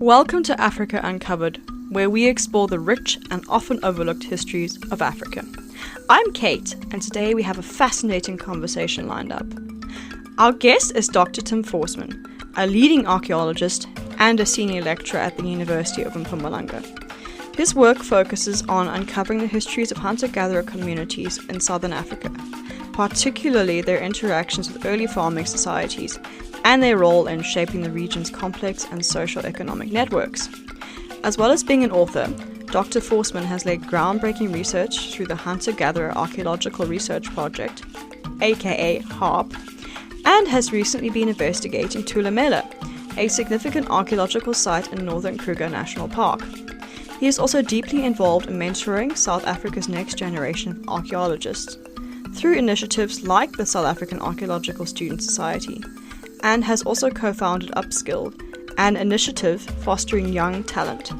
Welcome to Africa Uncovered, where we explore the rich and often overlooked histories of Africa. I'm Kate, and today we have a fascinating conversation lined up. Our guest is Dr. Tim Forssman, a leading archaeologist and a senior lecturer at the University of Mpumalanga. His work focuses on uncovering the histories of hunter-gatherer communities in southern Africa, particularly their interactions with early farming societies and their role in shaping the region's complex and socio-economic networks. As well as being an author, Dr. Forssman has led groundbreaking research through the Hunter-Gatherer Archaeological Research Project, aka HARP, and has recently been investigating Thulamela, a significant archaeological site in northern Kruger National Park. He is also deeply involved in mentoring South Africa's next generation of archaeologists through initiatives like the South African Archaeological Student Society, and has also co-founded Upskill, an initiative fostering young talent.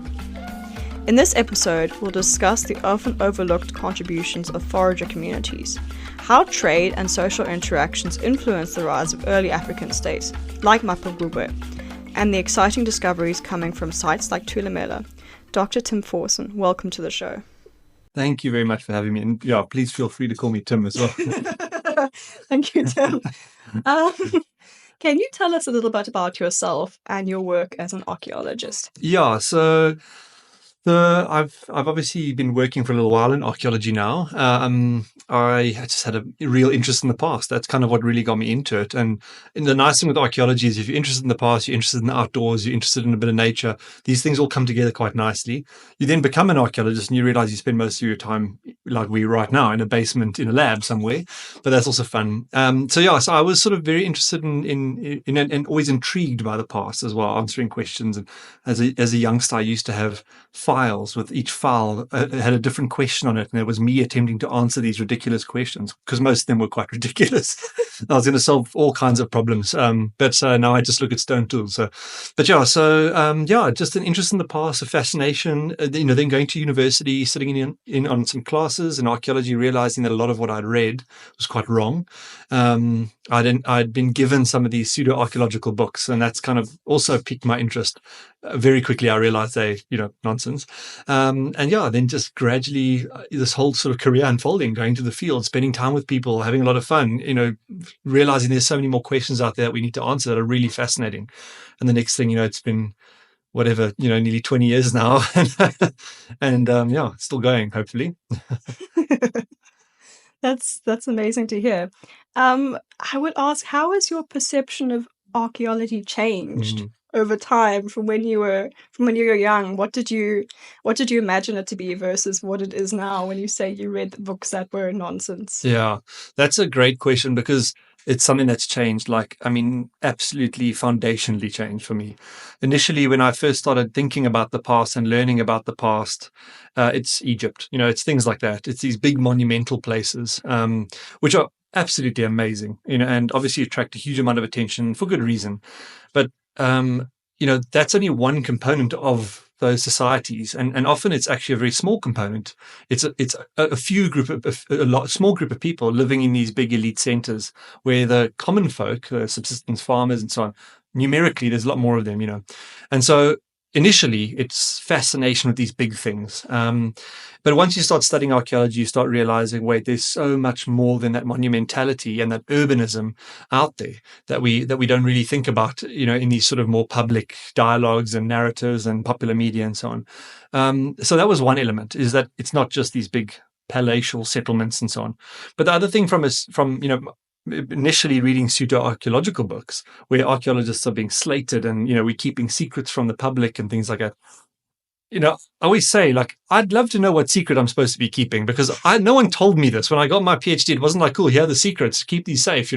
In this episode, we'll discuss the often overlooked contributions of forager communities, how trade and social interactions influence the rise of early African states, like Mapungubwe, and the exciting discoveries coming from sites like Thulamela. Dr. Tim Forssman, welcome to the show. Thank you very much for having me. And please feel free to call me Tim as well. Thank you, Tim. Can you tell us a little bit about yourself and your work as an archaeologist? Yeah, so I've obviously been working for a little while in archaeology now. I just had a real interest in the past. That's kind of what really got me into it. And the nice thing with archaeology is if you're interested in the past, you're interested in the outdoors, you're interested in a bit of nature, these things all come together quite nicely. You then become an archaeologist and you realize you spend most of your time, like we right now, in a basement, in a lab somewhere. But that's also fun. So I was sort of very interested in and always intrigued by the past as well, answering questions. And as a youngster, I used to have files with each file had a different question on it, and it was me attempting to answer these ridiculous questions because most of them were quite ridiculous. I was going to solve all kinds of problems, but now I just look at stone tools. Just an interest in the past, a fascination. Then going to university, sitting in on some classes in archaeology, realizing that a lot of what I'd read was quite wrong. I'd been given some of these pseudo-archaeological books, and that's kind of also piqued my interest. Very quickly, I realized they, nonsense. Then just gradually this whole sort of career unfolding, going to the field, spending time with people, having a lot of fun, realizing there's so many more questions out there that we need to answer that are really fascinating. And the next thing, it's been nearly 20 years now and still going, hopefully. That's amazing to hear. I would ask, how has your perception of archaeology changed over time from when you were young? What did you imagine it to be versus what it is now when you say you read the books that were nonsense? Yeah, that's a great question because it's something that's changed, absolutely foundationally changed for me. Initially, when I first started thinking about the past and learning about the past, it's Egypt. It's things like that. It's these big monumental places, which are absolutely amazing, and obviously attract a huge amount of attention for good reason. But, that's only one component of those societies. And often it's actually a very small component. It's a small group of people living in these big elite centers where the common folk, subsistence farmers and so on, numerically, there's a lot more of them, And so initially it's fascination with these big things. But once you start studying archaeology, you start realizing, wait, there's so much more than that monumentality and that urbanism out there that we don't really think about, in these sort of more public dialogues and narratives and popular media and so on. So that was one element, is that it's not just these big palatial settlements and so on. But the other thing from initially reading pseudo-archaeological books where archaeologists are being slated and, we're keeping secrets from the public and things like that. I always say, I'd love to know what secret I'm supposed to be keeping because no one told me this. When I got my PhD, it wasn't like, cool, here are the secrets, keep these safe,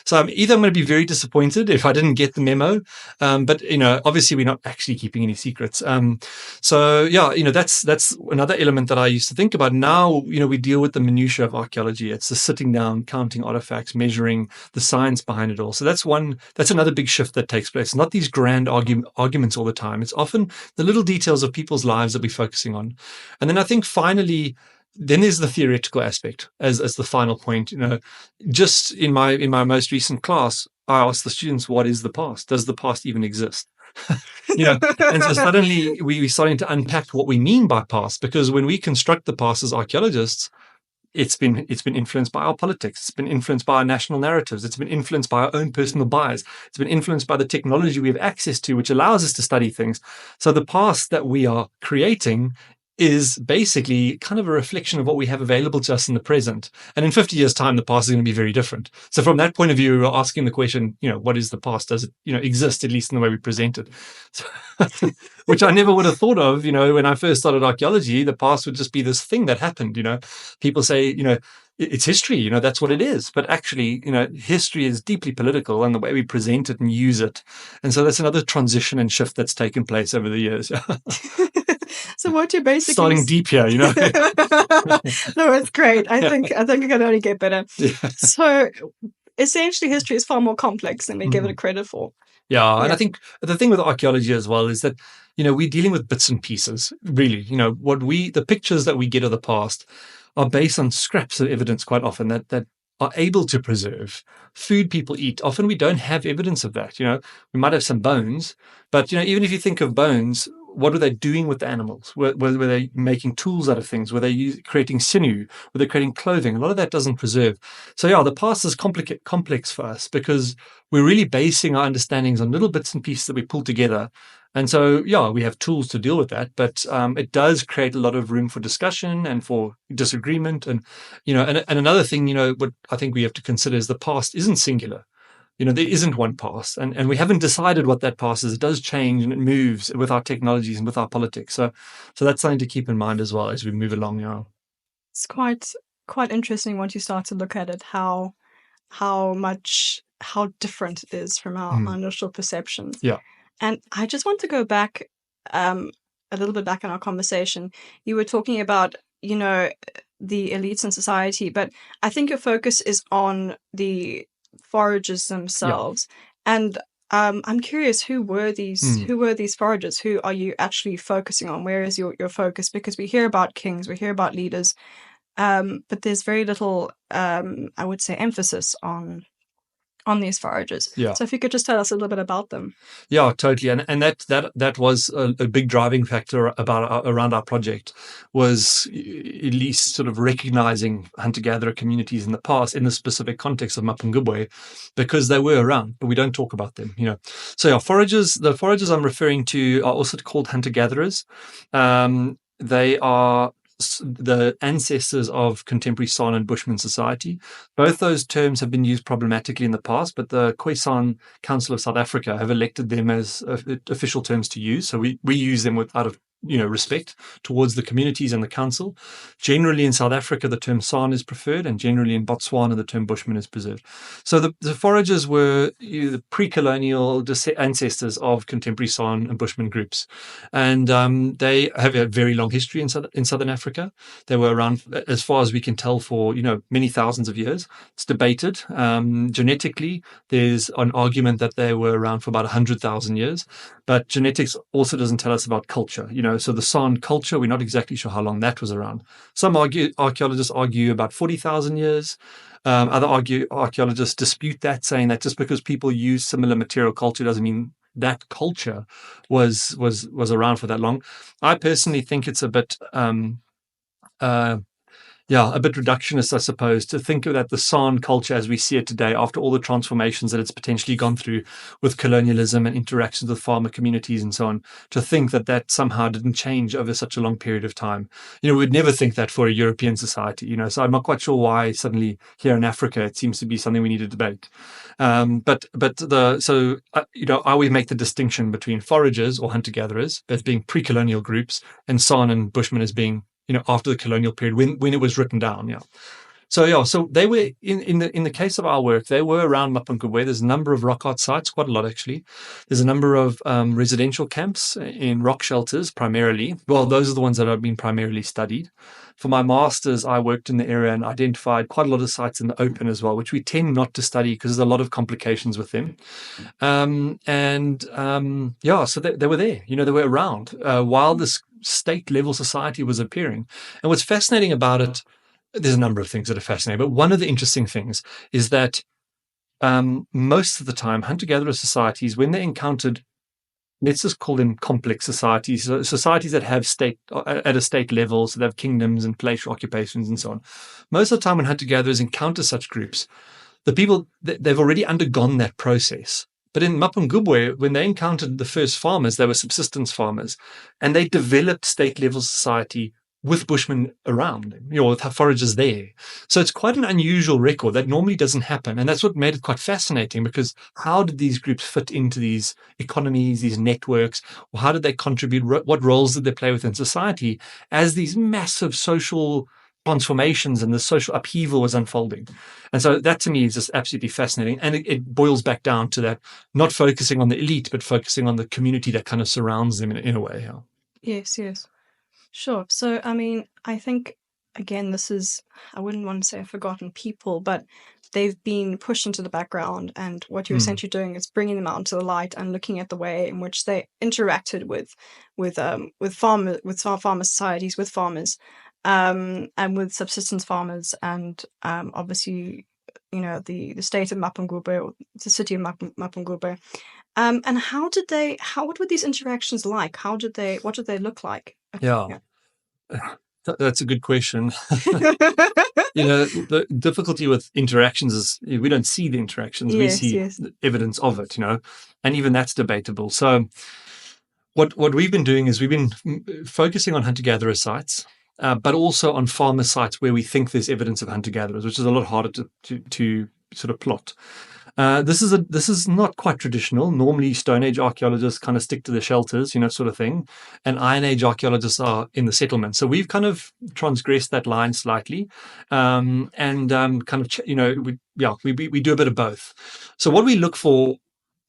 So I'm going to be very disappointed if I didn't get the memo. But, obviously we're not actually keeping any secrets. That's another element that I used to think about. Now, we deal with the minutiae of archaeology. It's the sitting down, counting artifacts, measuring the science behind it all. So that's another big shift that takes place. Not these grand arguments all the time. It's often the little details of people's lives that we're focusing on. And then I think finally, then there's the theoretical aspect as the final point. Just in my most recent class, I asked the students, what is the past? Does the past even exist? And so suddenly we're starting to unpack what we mean by past, because when we construct the past as archaeologists, it's been influenced by our politics. It's been influenced by our national narratives. It's been influenced by our own personal bias. It's been influenced by the technology we have access to, which allows us to study things. So the past that we are creating is basically kind of a reflection of what we have available to us in the present. And in 50 years' time, the past is going to be very different. So from that point of view, we're asking the question, what is the past? Does it, exist, at least in the way we present it? So, which I never would have thought of, when I first started archaeology. The past would just be this thing that happened. People say, it's history, that's what it is. But actually, history is deeply political, and the way we present it and use it. And so that's another transition and shift that's taken place over the years. So what you're basically starting deep here, No, it's great. I think it can only get better. Yeah. So essentially, history is far more complex than we give it credit for. Yeah, and I think the thing with archaeology as well is that we're dealing with bits and pieces. Really, the pictures that we get of the past are based on scraps of evidence quite often that are able to preserve food people eat. Often we don't have evidence of that. We might have some bones, but even if you think of bones, what were they doing with the animals? Were they making tools out of things? Were they creating sinew? Were they creating clothing? A lot of that doesn't preserve. So yeah, the past is complex for us because we're really basing our understandings on little bits and pieces that we pull together. And so, yeah, we have tools to deal with that, but it does create a lot of room for discussion and for disagreement. And, and another thing, what I think we have to consider is the past isn't singular. There isn't one past, and we haven't decided what that past is. It does change and it moves with our technologies and with our politics. So that's something to keep in mind as well as we move along now. It's quite interesting once you start to look at it, how different it is from our initial perceptions. Yeah. And I just want to go back a little bit back in our conversation. You were talking about, the elites in society, but I think your focus is on the foragers themselves. Yeah. And I'm curious, who were these foragers? Who are you actually focusing on? Where is your focus? Because we hear about kings, we hear about leaders, but there's very little, I would say, emphasis on these foragers. Yeah. So if you could just tell us a little bit about them. Yeah, totally. And that was a big driving factor around our project, was at least sort of recognizing hunter-gatherer communities in the past in the specific context of Mapungubwe, because they were around, but we don't talk about them, So yeah, the foragers I'm referring to are also called hunter-gatherers. They are the ancestors of contemporary San and Bushman society. Both those terms have been used problematically in the past, but the Khoisan Council of South Africa have elected them as official terms to use. So we use them out of respect towards the communities and the council. Generally in South Africa, the term San is preferred, and generally in Botswana, the term Bushman is preserved. So the foragers were the pre-colonial ancestors of contemporary San and Bushman groups. And they have a very long history in Southern Africa. They were around, as far as we can tell, for many thousands of years. It's debated. Genetically, there's an argument that they were around for about 100,000 years. But genetics also doesn't tell us about culture. So the San culture, we're not exactly sure how long that was around. Some archaeologists argue about 40,000 years. Other archaeologists dispute that, saying that just because people use similar material culture doesn't mean that culture was around for that long. I personally think it's a bit a bit reductionist, I suppose, to think of that the San culture as we see it today, after all the transformations that it's potentially gone through with colonialism and interactions with farmer communities and so on, to think that somehow didn't change over such a long period of time. We'd never think that for a European society, so I'm not quite sure why suddenly here in Africa it seems to be something we need to debate. I always make the distinction between foragers or hunter-gatherers as being pre-colonial groups and San and Bushmen as being after the colonial period when it was written down. Yeah. So they were in the case of our work, they were around Mapungubwe. There's a number of rock art sites, quite a lot actually. There's a number of residential camps in rock shelters primarily. Well, those are the ones that have been primarily studied. For my master's, I worked in the area and identified quite a lot of sites in the open as well, which we tend not to study because there's a lot of complications with them. So they were there. They were around while this state-level society was appearing. And what's fascinating about it, there's a number of things that are fascinating, but one of the interesting things is that most of the time, hunter-gatherer societies, when they encountered let's just call them complex societies, so societies that have state at a state level, so they have kingdoms and palatial occupations and so on. Most of the time when hunter-gatherers encounter such groups, the people, they've already undergone that process. But in Mapungubwe, when they encountered the first farmers, they were subsistence farmers, and they developed state-level society with bushmen around, with foragers there. So it's quite an unusual record that normally doesn't happen. And that's what made it quite fascinating, because how did these groups fit into these economies, these networks? Or how did they contribute? What roles did they play within society as these massive social transformations and the social upheaval was unfolding? And so that to me is just absolutely fascinating. And it boils back down to that, not focusing on the elite, but focusing on the community that kind of surrounds them in a way. Yeah. Yes. Sure. So, I mean, I think, again, this is, I wouldn't want to say a forgotten people, but they've been pushed into the background. And what you're essentially doing is bringing them out into the light and looking at the way in which they interacted with farmer societies, with farmers, and with subsistence farmers, and obviously, the state of Mapungubwe, or the city of Mapungubwe. And what were these interactions like? What did they look like? Yeah. That's a good question. The difficulty with interactions is we don't see the interactions. Yes, we see the evidence of it, and even that's debatable. So what we've been doing is we've been focusing on hunter-gatherer sites, but also on farmer sites where we think there's evidence of hunter-gatherers, which is a lot harder to sort of plot. This is not quite traditional. Normally, Stone Age archaeologists kind of stick to the shelters, sort of thing, and Iron Age archaeologists are in the settlement. So we've kind of transgressed that line slightly, and we do a bit of both. So what we look for.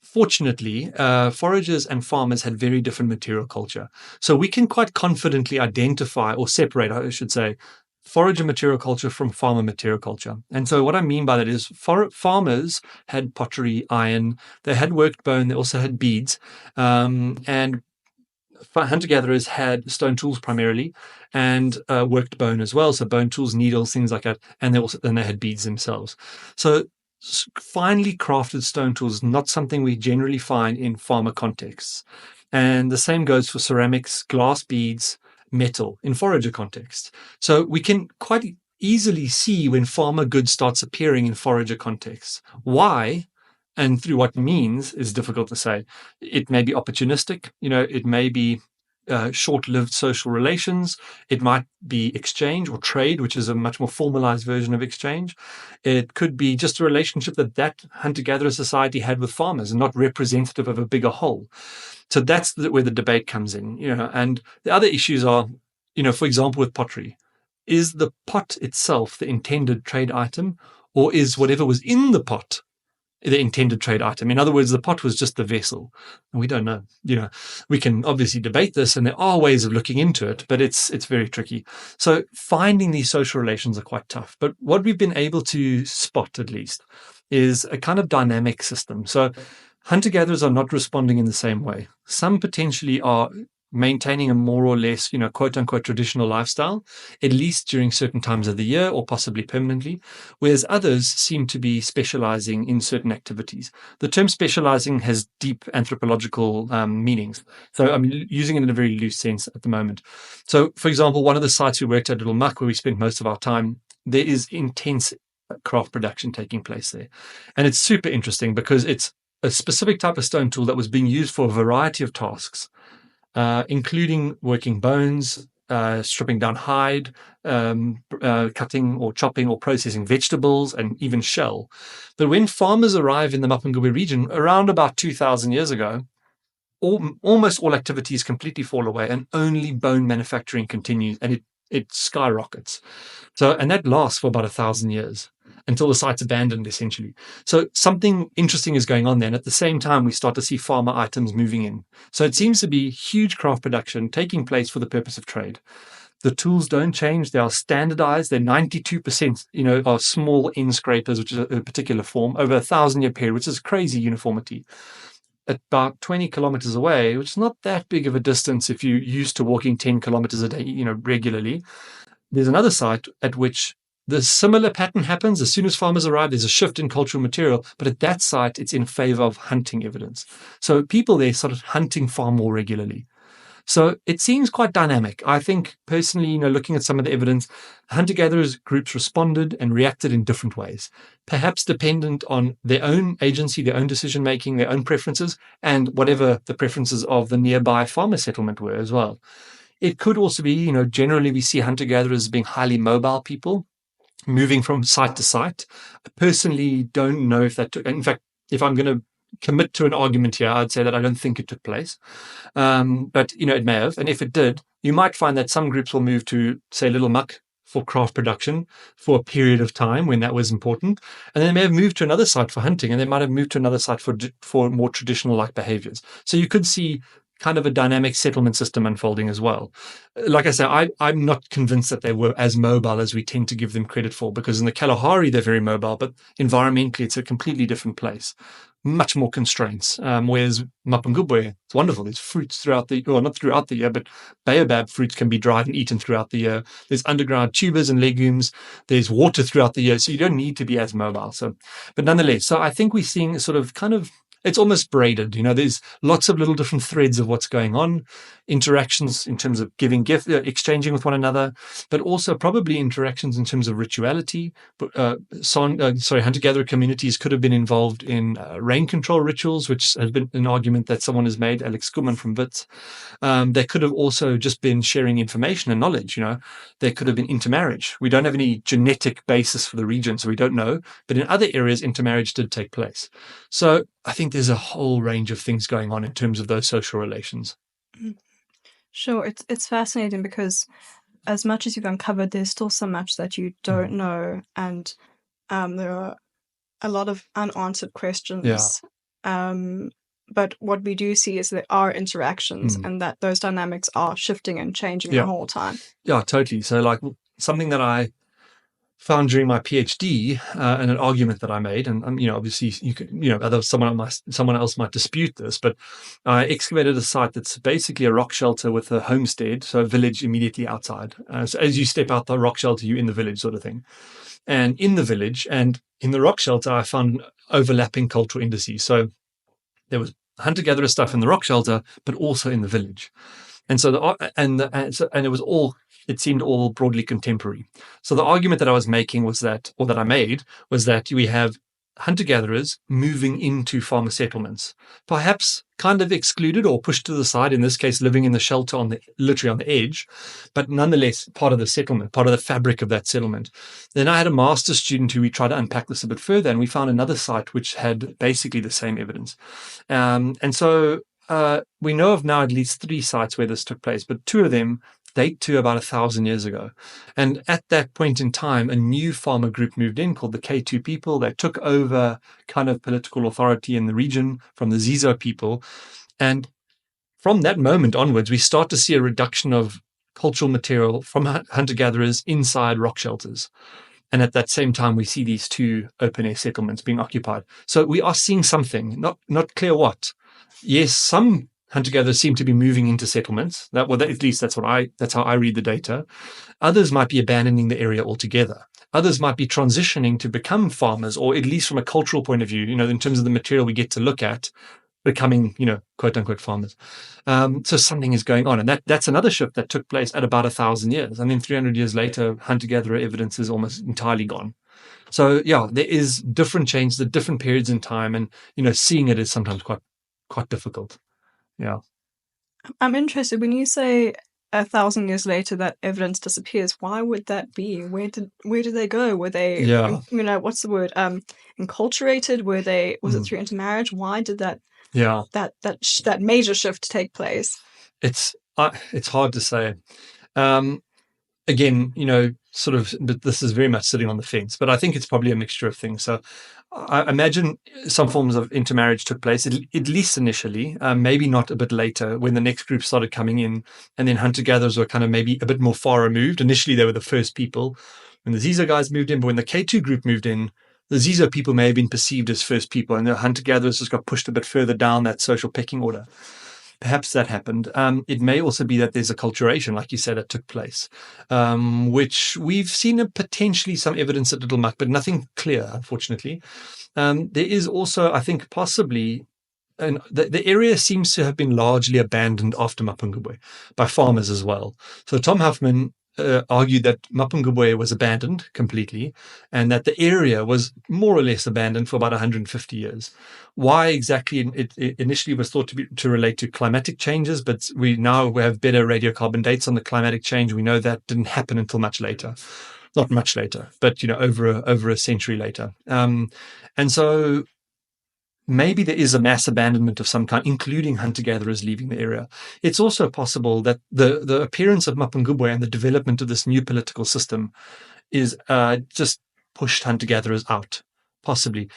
Fortunately, foragers and farmers had very different material culture. So we can quite confidently identify, or separate, I should say, forager material culture from farmer material culture. And so what I mean by that is farmers had pottery, iron, they had worked bone, they also had beads, and hunter-gatherers had stone tools primarily, and worked bone as well, so bone tools, needles, things like that, and they had beads themselves. So finely crafted stone tools, not something we generally find in farmer contexts. And the same goes for ceramics, glass beads, metal in forager context. So we can quite easily see when farmer goods starts appearing in forager contexts. Why and through what means is difficult to say. It may be opportunistic, it may be short-lived social relations. It might be exchange or trade, which is a much more formalized version of exchange. It could be just a relationship that hunter-gatherer society had with farmers and not representative of a bigger whole. So that's where the debate comes in, and the other issues are, for example, with pottery, is the pot itself the intended trade item, or is whatever was in the pot the intended trade item? In other words, the pot was just the vessel. And we don't know. We can obviously debate this, and there are ways of looking into it, but it's very tricky. So finding these social relations are quite tough. But what we've been able to spot, at least, is a kind of dynamic system. So hunter-gatherers are not responding in the same way. Some potentially are maintaining a more or less, quote-unquote traditional lifestyle, at least during certain times of the year or possibly permanently, whereas others seem to be specializing in certain activities. The term specializing has deep anthropological meanings. So I'm using it in a very loose sense at the moment. So, for example, one of the sites we worked at, Little Muck, where we spent most of our time, there is intense craft production taking place there. And it's super interesting because it's a specific type of stone tool that was being used for a variety of tasks, including working bones, stripping down hide, cutting or chopping or processing vegetables, and even shell. But when farmers arrive in the Mapungubwe region around about 2,000 years ago, almost all activities completely fall away, and only bone manufacturing continues, and it skyrockets. And that lasts for about 1,000 years until the site's abandoned, essentially. So something interesting is going on there. And at the same time, we start to see farmer items moving in. So it seems to be huge craft production taking place for the purpose of trade. The tools don't change. They are standardized. They're 92%, are small end scrapers, which is a particular form, over a 1,000-year period, which is crazy uniformity. About 20 kilometers away, which is not that big of a distance if you're used to walking 10 kilometers a day, regularly, there's another site at which the similar pattern happens. As soon as farmers arrive, there's a shift in cultural material, but at that site, it's in favor of hunting evidence. So people there started hunting far more regularly. So it seems quite dynamic. I think personally, looking at some of the evidence, hunter-gatherers groups responded and reacted in different ways, perhaps dependent on their own agency, their own decision-making, their own preferences, and whatever the preferences of the nearby farmer settlement were as well. It could also be, generally we see hunter-gatherers being highly mobile people, moving from site to site. I personally don't know if that took, in fact, if I'm going to commit to an argument here, I'd say that I don't think it took place. But, it may have. And if it did, you might find that some groups will move to, say, Little Muck for craft production for a period of time when that was important. And they may have moved to another site for hunting, and they might have moved to another site for more traditional like behaviors. So you could see kind of a dynamic settlement system unfolding as well. Like I say, I'm not convinced that they were as mobile as we tend to give them credit for, because in the Kalahari, they're very mobile, but environmentally, it's a completely different place. Much more constraints. Whereas Mapungubwe, it's wonderful. There's fruits throughout the, well, not throughout the year, but baobab fruits can be dried and eaten throughout the year. There's underground tubers and legumes. There's water throughout the year. So you don't need to be as mobile. So, but nonetheless, so I think we're seeing sort of kind of, it's almost braided. There's lots of little different threads of what's going on, interactions in terms of giving gift, exchanging with one another, but also probably interactions in terms of rituality. Hunter-gatherer communities could have been involved in rain control rituals, which has been an argument that someone has made, Alex Kuhlman from WITS. They could have also just been sharing information and knowledge. There could have been intermarriage. We don't have any genetic basis for the region, so we don't know. But in other areas, intermarriage did take place. So I think there's a whole range of things going on in terms of those social relations. Sure, it's fascinating because as much as you've uncovered, there's still so much that you don't know, and there are a lot of unanswered questions. But what we do see is there are interactions and that those dynamics are shifting and changing the whole time. Yeah, totally. So like something that I found during my PhD and an argument that I made, and obviously you could, someone else might dispute this, but I excavated a site that's basically a rock shelter with a homestead, so a village immediately outside. So as you step out the rock shelter, you're in the village, sort of thing. And in the village and in the rock shelter, I found overlapping cultural indices. So there was hunter-gatherer stuff in the rock shelter, but also in the village. And so it was all. It seemed all broadly contemporary. So the argument that I was making was that, or that I made, was that we have hunter-gatherers moving into farmer settlements, perhaps kind of excluded or pushed to the side, in this case, living in the shelter literally on the edge, but nonetheless part of the settlement, part of the fabric of that settlement. Then I had a master's student who we tried to unpack this a bit further, and we found another site which had basically the same evidence. And so we know of now at least 3 sites where this took place, but 2 of them date to about 1,000 years ago. And at that point in time, a new farmer group moved in called the K2 people. They took over kind of political authority in the region from the Zizo people. And from that moment onwards, we start to see a reduction of cultural material from hunter-gatherers inside rock shelters. And at that same time, we see these 2 open-air settlements being occupied. So we are seeing something, not clear what. Yes, some hunter-gatherers seem to be moving into settlements. At least that's how I read the data. Others might be abandoning the area altogether. Others might be transitioning to become farmers, or at least from a cultural point of view, in terms of the material we get to look at, becoming, quote unquote farmers. So something is going on. And that's another shift that took place at about 1,000 years. And then 300 years later, hunter-gatherer evidence is almost entirely gone. So yeah, there is different changes at different periods in time. And, seeing it is sometimes quite difficult. Yeah. I'm interested when you say 1,000 years later that evidence disappears. Why would that be? Where did they go? Were they, what's the word? Enculturated? Was it through intermarriage? Why did that major shift take place? It's hard to say. Again, but this is very much sitting on the fence, but I think it's probably a mixture of things. So I imagine some forms of intermarriage took place, at least initially, maybe not a bit later when the next group started coming in, and then hunter-gatherers were kind of maybe a bit more far removed. Initially, they were the first people when the Zizo guys moved in, but when the K2 group moved in, the Zizo people may have been perceived as first people, and the hunter-gatherers just got pushed a bit further down that social pecking order. Perhaps that happened. It may also be that there's a culturation, like you said, that took place, which we've seen potentially some evidence at Little Muck, but nothing clear, unfortunately. There is also, I think, possibly, and the area seems to have been largely abandoned after Mapungubwe by farmers as well. So Tom Huffman argued that Mapungubwe was abandoned completely and that the area was more or less abandoned for about 150 years. Why exactly? It initially was thought to relate to climatic changes, but we have better radiocarbon dates on the climatic change. We know that didn't happen until much later. Not much later, but over a century later. And so maybe there is a mass abandonment of some kind, including hunter-gatherers leaving the area. It's also possible that the appearance of Mapungubwe and the development of this new political system is just pushed hunter-gatherers out, possibly.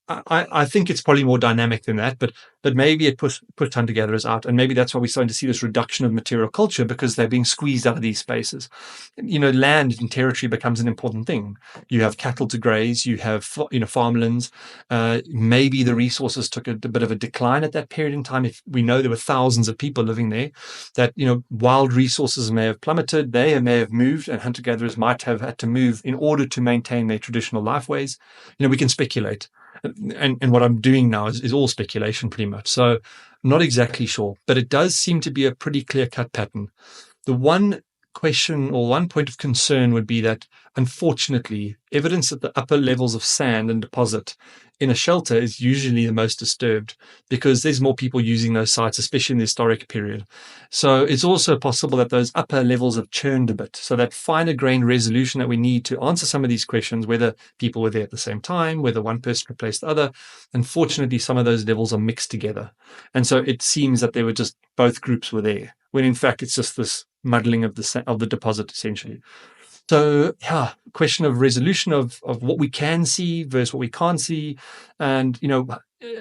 I think it's probably more dynamic than that, but maybe it pushed hunter-gatherers out, and maybe that's why we're starting to see this reduction of material culture, because they're being squeezed out of these spaces. Land and territory becomes an important thing. You have cattle to graze, you have farmlands. Maybe the resources took a bit of a decline at that period in time. If we know there were thousands of people living there, that wild resources may have plummeted, they may have moved, and hunter-gatherers might have had to move in order to maintain their traditional lifeways. We can speculate. And what I'm doing now is all speculation pretty much. So I'm not exactly sure, but it does seem to be a pretty clear-cut pattern. The one question or one point of concern would be that, unfortunately, evidence at the upper levels of sand and deposit in a shelter is usually the most disturbed because there's more people using those sites, especially in the historic period. So it's also possible that those upper levels have churned a bit. So that finer grained resolution that we need to answer some of these questions, whether people were there at the same time, whether one person replaced the other, unfortunately, some of those levels are mixed together. And so it seems that they were just both groups were there, when in fact it's just this muddling of the deposit, essentially. So, question of resolution of what we can see versus what we can't see. And,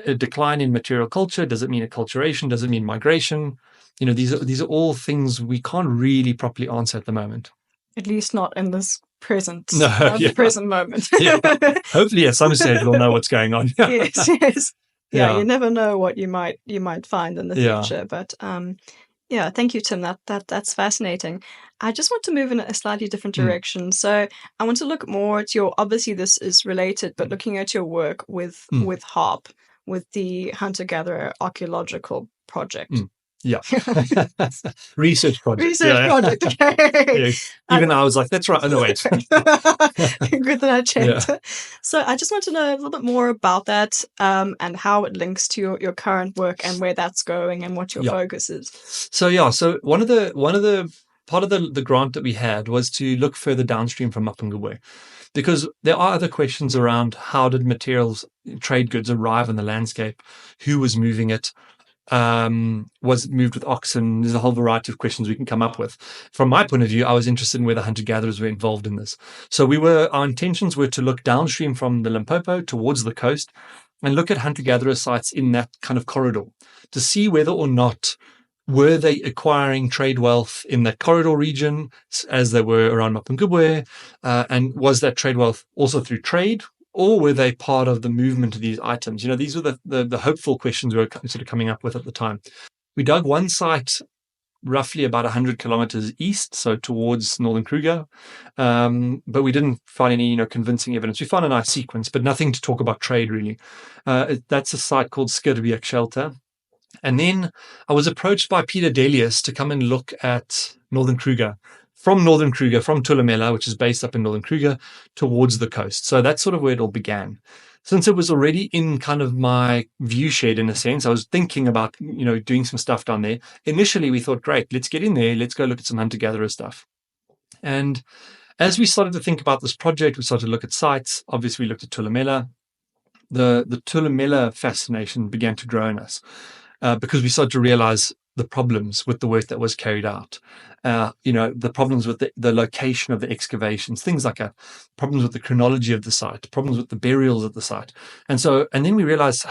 a decline in material culture, does it mean acculturation? Does it mean migration? These are all things we can't really properly answer at the moment. At least not in this present, present moment. Hopefully at some stage we'll know what's going on. Yes. Yeah, you never know what you might find in the future. But thank you, Tim. That's fascinating. I just want to move in a slightly different direction. So I want to look more at obviously this is related, but looking at your work with HARP, with the Hunter-Gatherer Archaeological Project. Yeah. Research project. Project. Okay. Even I was like, that's right. Oh, no, wait. Good that I checked. Yeah. So I just want to know a little bit more about that and how it links to your current work and where that's going and what your focus is. So one of the part of the grant that we had was to look further downstream from Mapungubwe, because there are other questions around how did materials, trade goods arrive on the landscape, who was moving it, was it moved with oxen? There's a whole variety of questions we can come up with. From my point of view, I was interested in whether hunter-gatherers were involved in this. So our intentions were to look downstream from the Limpopo towards the coast and look at hunter-gatherer sites in that kind of corridor to see whether or not were they acquiring trade wealth in that corridor region as they were around Mapungubwe, and was that trade wealth also through trade, or were they part of the movement of these items? These were the hopeful questions we were sort of coming up with at the time. We dug one site roughly about 100 kilometers east, so towards Northern Kruger, but we didn't find any convincing evidence. We found a nice sequence, but nothing to talk about trade really. That's a site called Skirbeek Shelter. And then I was approached by Peter Delius to come and look at Northern Kruger, from Tulamela, which is based up in Northern Kruger, towards the coast. So that's sort of where it all began. Since it was already in kind of my view shed, in a sense, I was thinking about, doing some stuff down there. Initially, we thought, great, let's get in there. Let's go look at some hunter-gatherer stuff. And as we started to think about this project, we started to look at sites. Obviously, we looked at Tulamela. The Tulamela fascination began to grow in us. Because we started to realize the problems with the work that was carried out, the problems with the location of the excavations, things like that, problems with the chronology of the site, problems with the burials at the site. And then we realized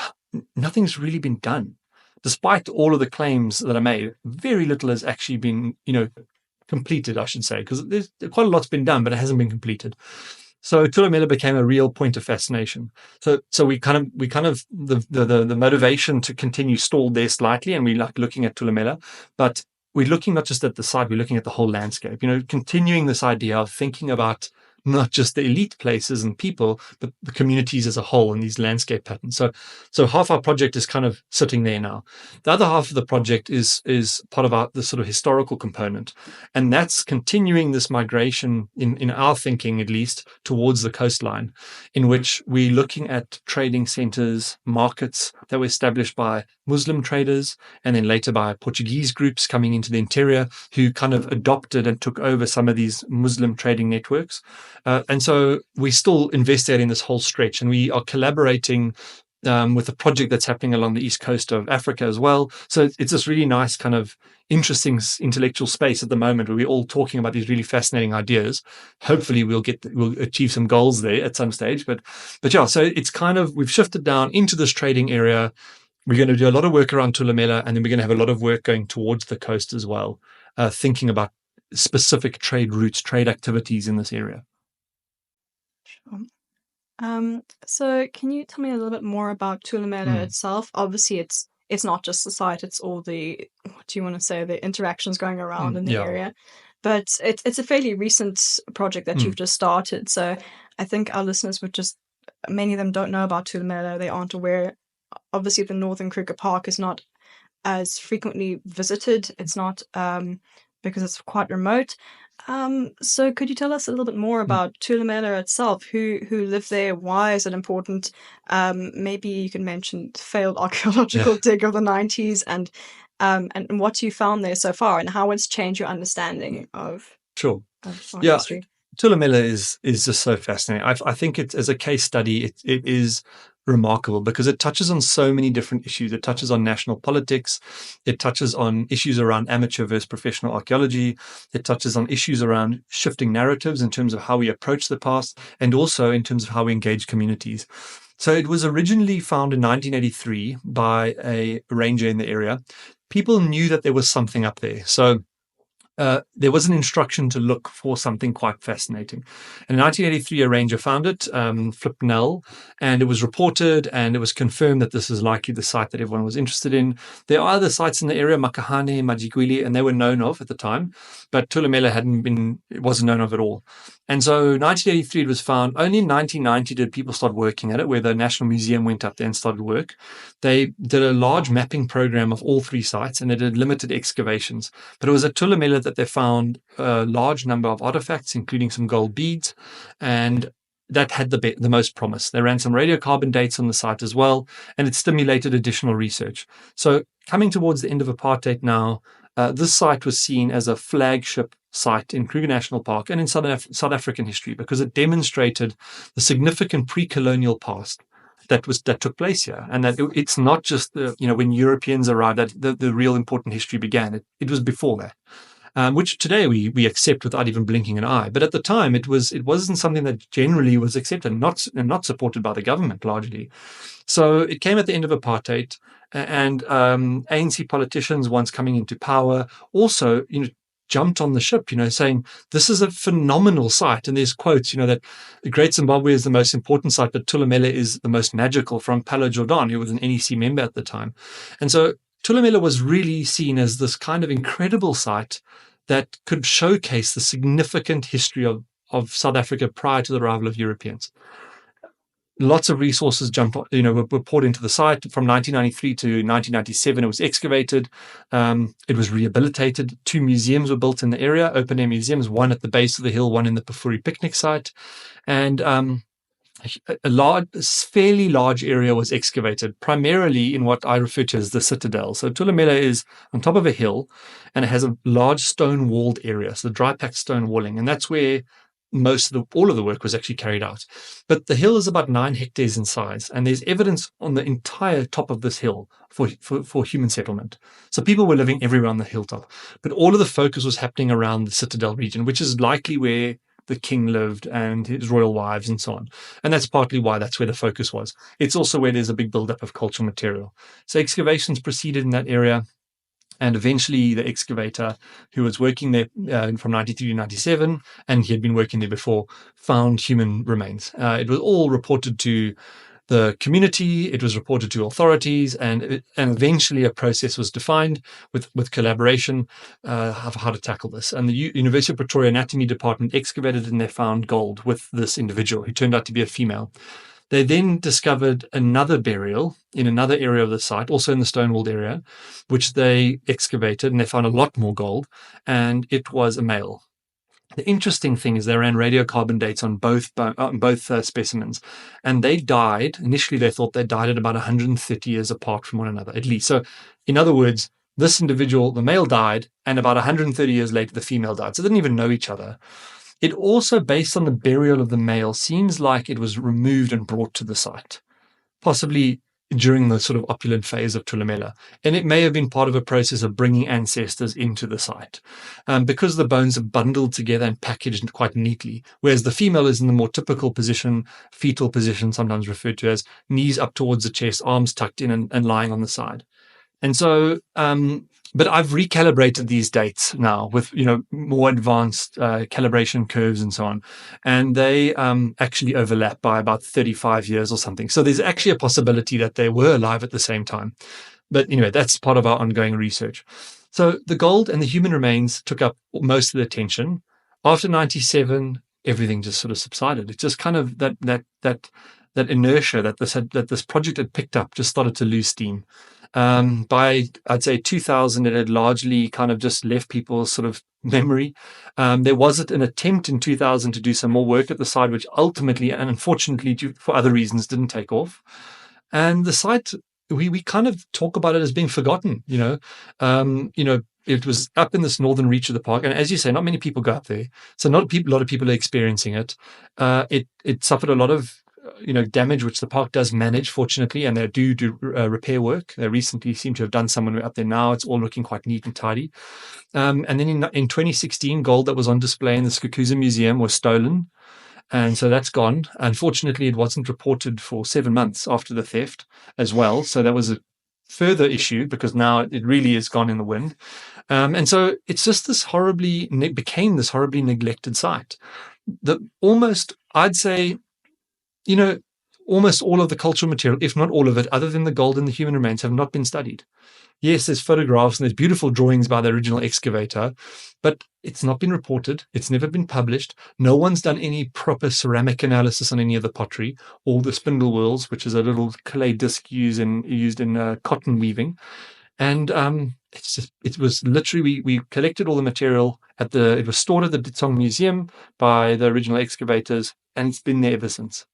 nothing's really been done. Despite all of the claims that are made, very little has actually been, completed, I should say, because there's quite a lot's been done, but it hasn't been completed. So Tulumela became a real point of fascination. So we kind of the motivation to continue stalled there slightly, and we like looking at Tulumela, but we're looking not just at the site, we're looking at the whole landscape. Continuing this idea of thinking about not just the elite places and people, but the communities as a whole and these landscape patterns. So half our project is kind of sitting there now. The other half of the project is part of the sort of historical component, and that's continuing this migration in our thinking, at least, towards the coastline, in which we're looking at trading centers, markets that were established by Muslim traders and then later by Portuguese groups coming into the interior who kind of adopted and took over some of these Muslim trading networks. And so we still investigate in this whole stretch, and we are collaborating with a project that's happening along the east coast of Africa as well. So it's this really nice kind of interesting intellectual space at the moment where we're all talking about these really fascinating ideas. Hopefully we'll achieve some goals there at some stage. But yeah, so it's kind of, we've shifted down into this trading area. We're going to do a lot of work around Tulumela, and then we're going to have a lot of work going towards the coast as well, thinking about specific trade routes, trade activities in this area. Sure. So can you tell me a little bit more about Tulumela itself? Obviously, it's not just the site; it's all the, what do you want to say, the interactions going around in the area. But it's a fairly recent project that you've just started. So I think our listeners many of them don't know about Tulumela. They aren't aware. Obviously, the Northern Kruger Park is not as frequently visited. It's not because it's quite remote. So could you tell us a little bit more about Tulumela itself? Who live there? Why is it important? Maybe you can mention the failed archaeological dig of the 90s and what you found there so far and how it's changed your understanding of history. Tulumela is just so fascinating. I think it's, as a case study, it is remarkable because it touches on so many different issues. It touches on national politics. It touches on issues around amateur versus professional archaeology. It touches on issues around shifting narratives in terms of how we approach the past and also in terms of how we engage communities. So it was originally found in 1983 by a ranger in the area. People knew that there was something up there. So there was an instruction to look for something quite fascinating. And in 1983, a ranger found it, Flip Nell, and it was reported and it was confirmed that this is likely the site that everyone was interested in. There are other sites in the area, Makahane, Majigwili, and they were known of at the time, but Tulumela it wasn't known of at all. And so 1983 it was found. Only in 1990 did people start working at it, where the National Museum went up there and started work. They did a large mapping program of all three sites and they did limited excavations. But it was at Tulumela that they found a large number of artifacts, including some gold beads, and that had the most promise. They ran some radiocarbon dates on the site as well, and it stimulated additional research. So coming towards the end of apartheid now, this site was seen as a flagship site in Kruger National Park and in South African history because it demonstrated the significant pre-colonial past that took place here, and that it's not just when Europeans arrived that the real important history began. It was before that. Which today we accept without even blinking an eye. But at the time, it wasn't something that generally was accepted, not supported by the government largely. So it came at the end of apartheid, and ANC politicians, once coming into power, also jumped on the ship, saying this is a phenomenal site. And there's quotes, that the Great Zimbabwe is the most important site, but Tulumela is the most magical, from Paulo Jordan, who was an NEC member at the time. And so Tulumela was really seen as this kind of incredible site that could showcase the significant history of South Africa prior to the arrival of Europeans. Lots of resources were poured into the site. From 1993 to 1997, it was excavated. It was rehabilitated. 2 museums were built in the area, open-air museums, one at the base of the hill, one in the Pafuri picnic site. And a fairly large area was excavated, primarily in what I refer to as the citadel. So Tulumela is on top of a hill, and it has a large stone-walled area, so the dry-packed stone walling, and that's where all of the work was actually carried out. But the hill is about 9 hectares in size, and there's evidence on the entire top of this hill for human settlement. So people were living everywhere on the hilltop, but all of the focus was happening around the citadel region, which is likely where the king lived and his royal wives and so on. And that's partly why that's where the focus was. It's also where there's a big buildup of cultural material. So excavations proceeded in that area. And eventually the excavator who was working there from 93 to 97, and he had been working there before, found human remains. It was all reported to the community, it was reported to authorities, and eventually a process was defined with collaboration of how to tackle this. And the University of Pretoria Anatomy Department excavated and they found gold with this individual who turned out to be a female. They then discovered another burial in another area of the site, also in the Stonewalled area, which they excavated, and they found a lot more gold, and it was a male. The interesting thing is they ran radiocarbon dates on both specimens, and they died. Initially, they thought they died at about 130 years apart from one another, at least. So, in other words, this individual, the male, died, and about 130 years later, the female died. So they didn't even know each other. It also, based on the burial of the male, seems like it was removed and brought to the site, possibly during the sort of opulent phase of Tulumela. And it may have been part of a process of bringing ancestors into the site because the bones are bundled together and packaged quite neatly, whereas the female is in the more typical position, fetal position, sometimes referred to as knees up towards the chest, arms tucked in and lying on the side. And so, but I've recalibrated these dates now with, more advanced calibration curves and so on. And they actually overlap by about 35 years or something. So there's actually a possibility that they were alive at the same time. But anyway, that's part of our ongoing research. So the gold and the human remains took up most of the attention. After 97, everything just sort of subsided. It's just kind of that inertia that this project had picked up just started to lose steam. By, I'd say, 2000, it had largely kind of just left people's sort of memory. There was an attempt in 2000 to do some more work at the site, which ultimately, and unfortunately, for other reasons, didn't take off. And the site, we kind of talk about it as being forgotten, It was up in this northern reach of the park. And as you say, not many people go up there. So a lot of people are experiencing it. It suffered a lot of damage, which the park does manage, fortunately, and they do repair work. They recently seem to have done some up there now. It's all looking quite neat and tidy. And then in 2016, gold that was on display in the Skukuza Museum was stolen. And so that's gone. Unfortunately, it wasn't reported for 7 months after the theft as well. So that was a further issue because now it really is gone in the wind. And so it's just became this horribly neglected site. I'd say, almost all of the cultural material, if not all of it, other than the gold and the human remains, have not been studied. Yes, there's photographs and there's beautiful drawings by the original excavator, but it's not been reported. It's never been published. No one's done any proper ceramic analysis on any of the pottery or the spindle whorls, which is a little clay disc used in cotton weaving. And it was literally, we collected all the material it was stored at the Ditsong Museum by the original excavators, and it's been there ever since,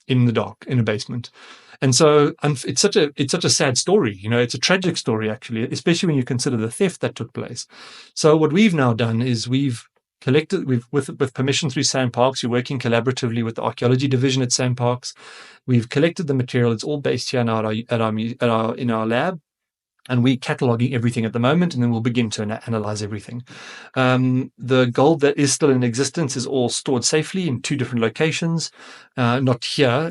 in the dark, in a basement. And so it's such a sad story. It's a tragic story, actually, especially when you consider the theft that took place. So what we've now done is we've collected, with permission through SANParks, we're working collaboratively with the archaeology division at SANParks. We've collected the material. It's all based here now in our lab. And we're cataloging everything at the moment, and then we'll begin to analyze everything. The gold that is still in existence is all stored safely in 2 different locations, not here,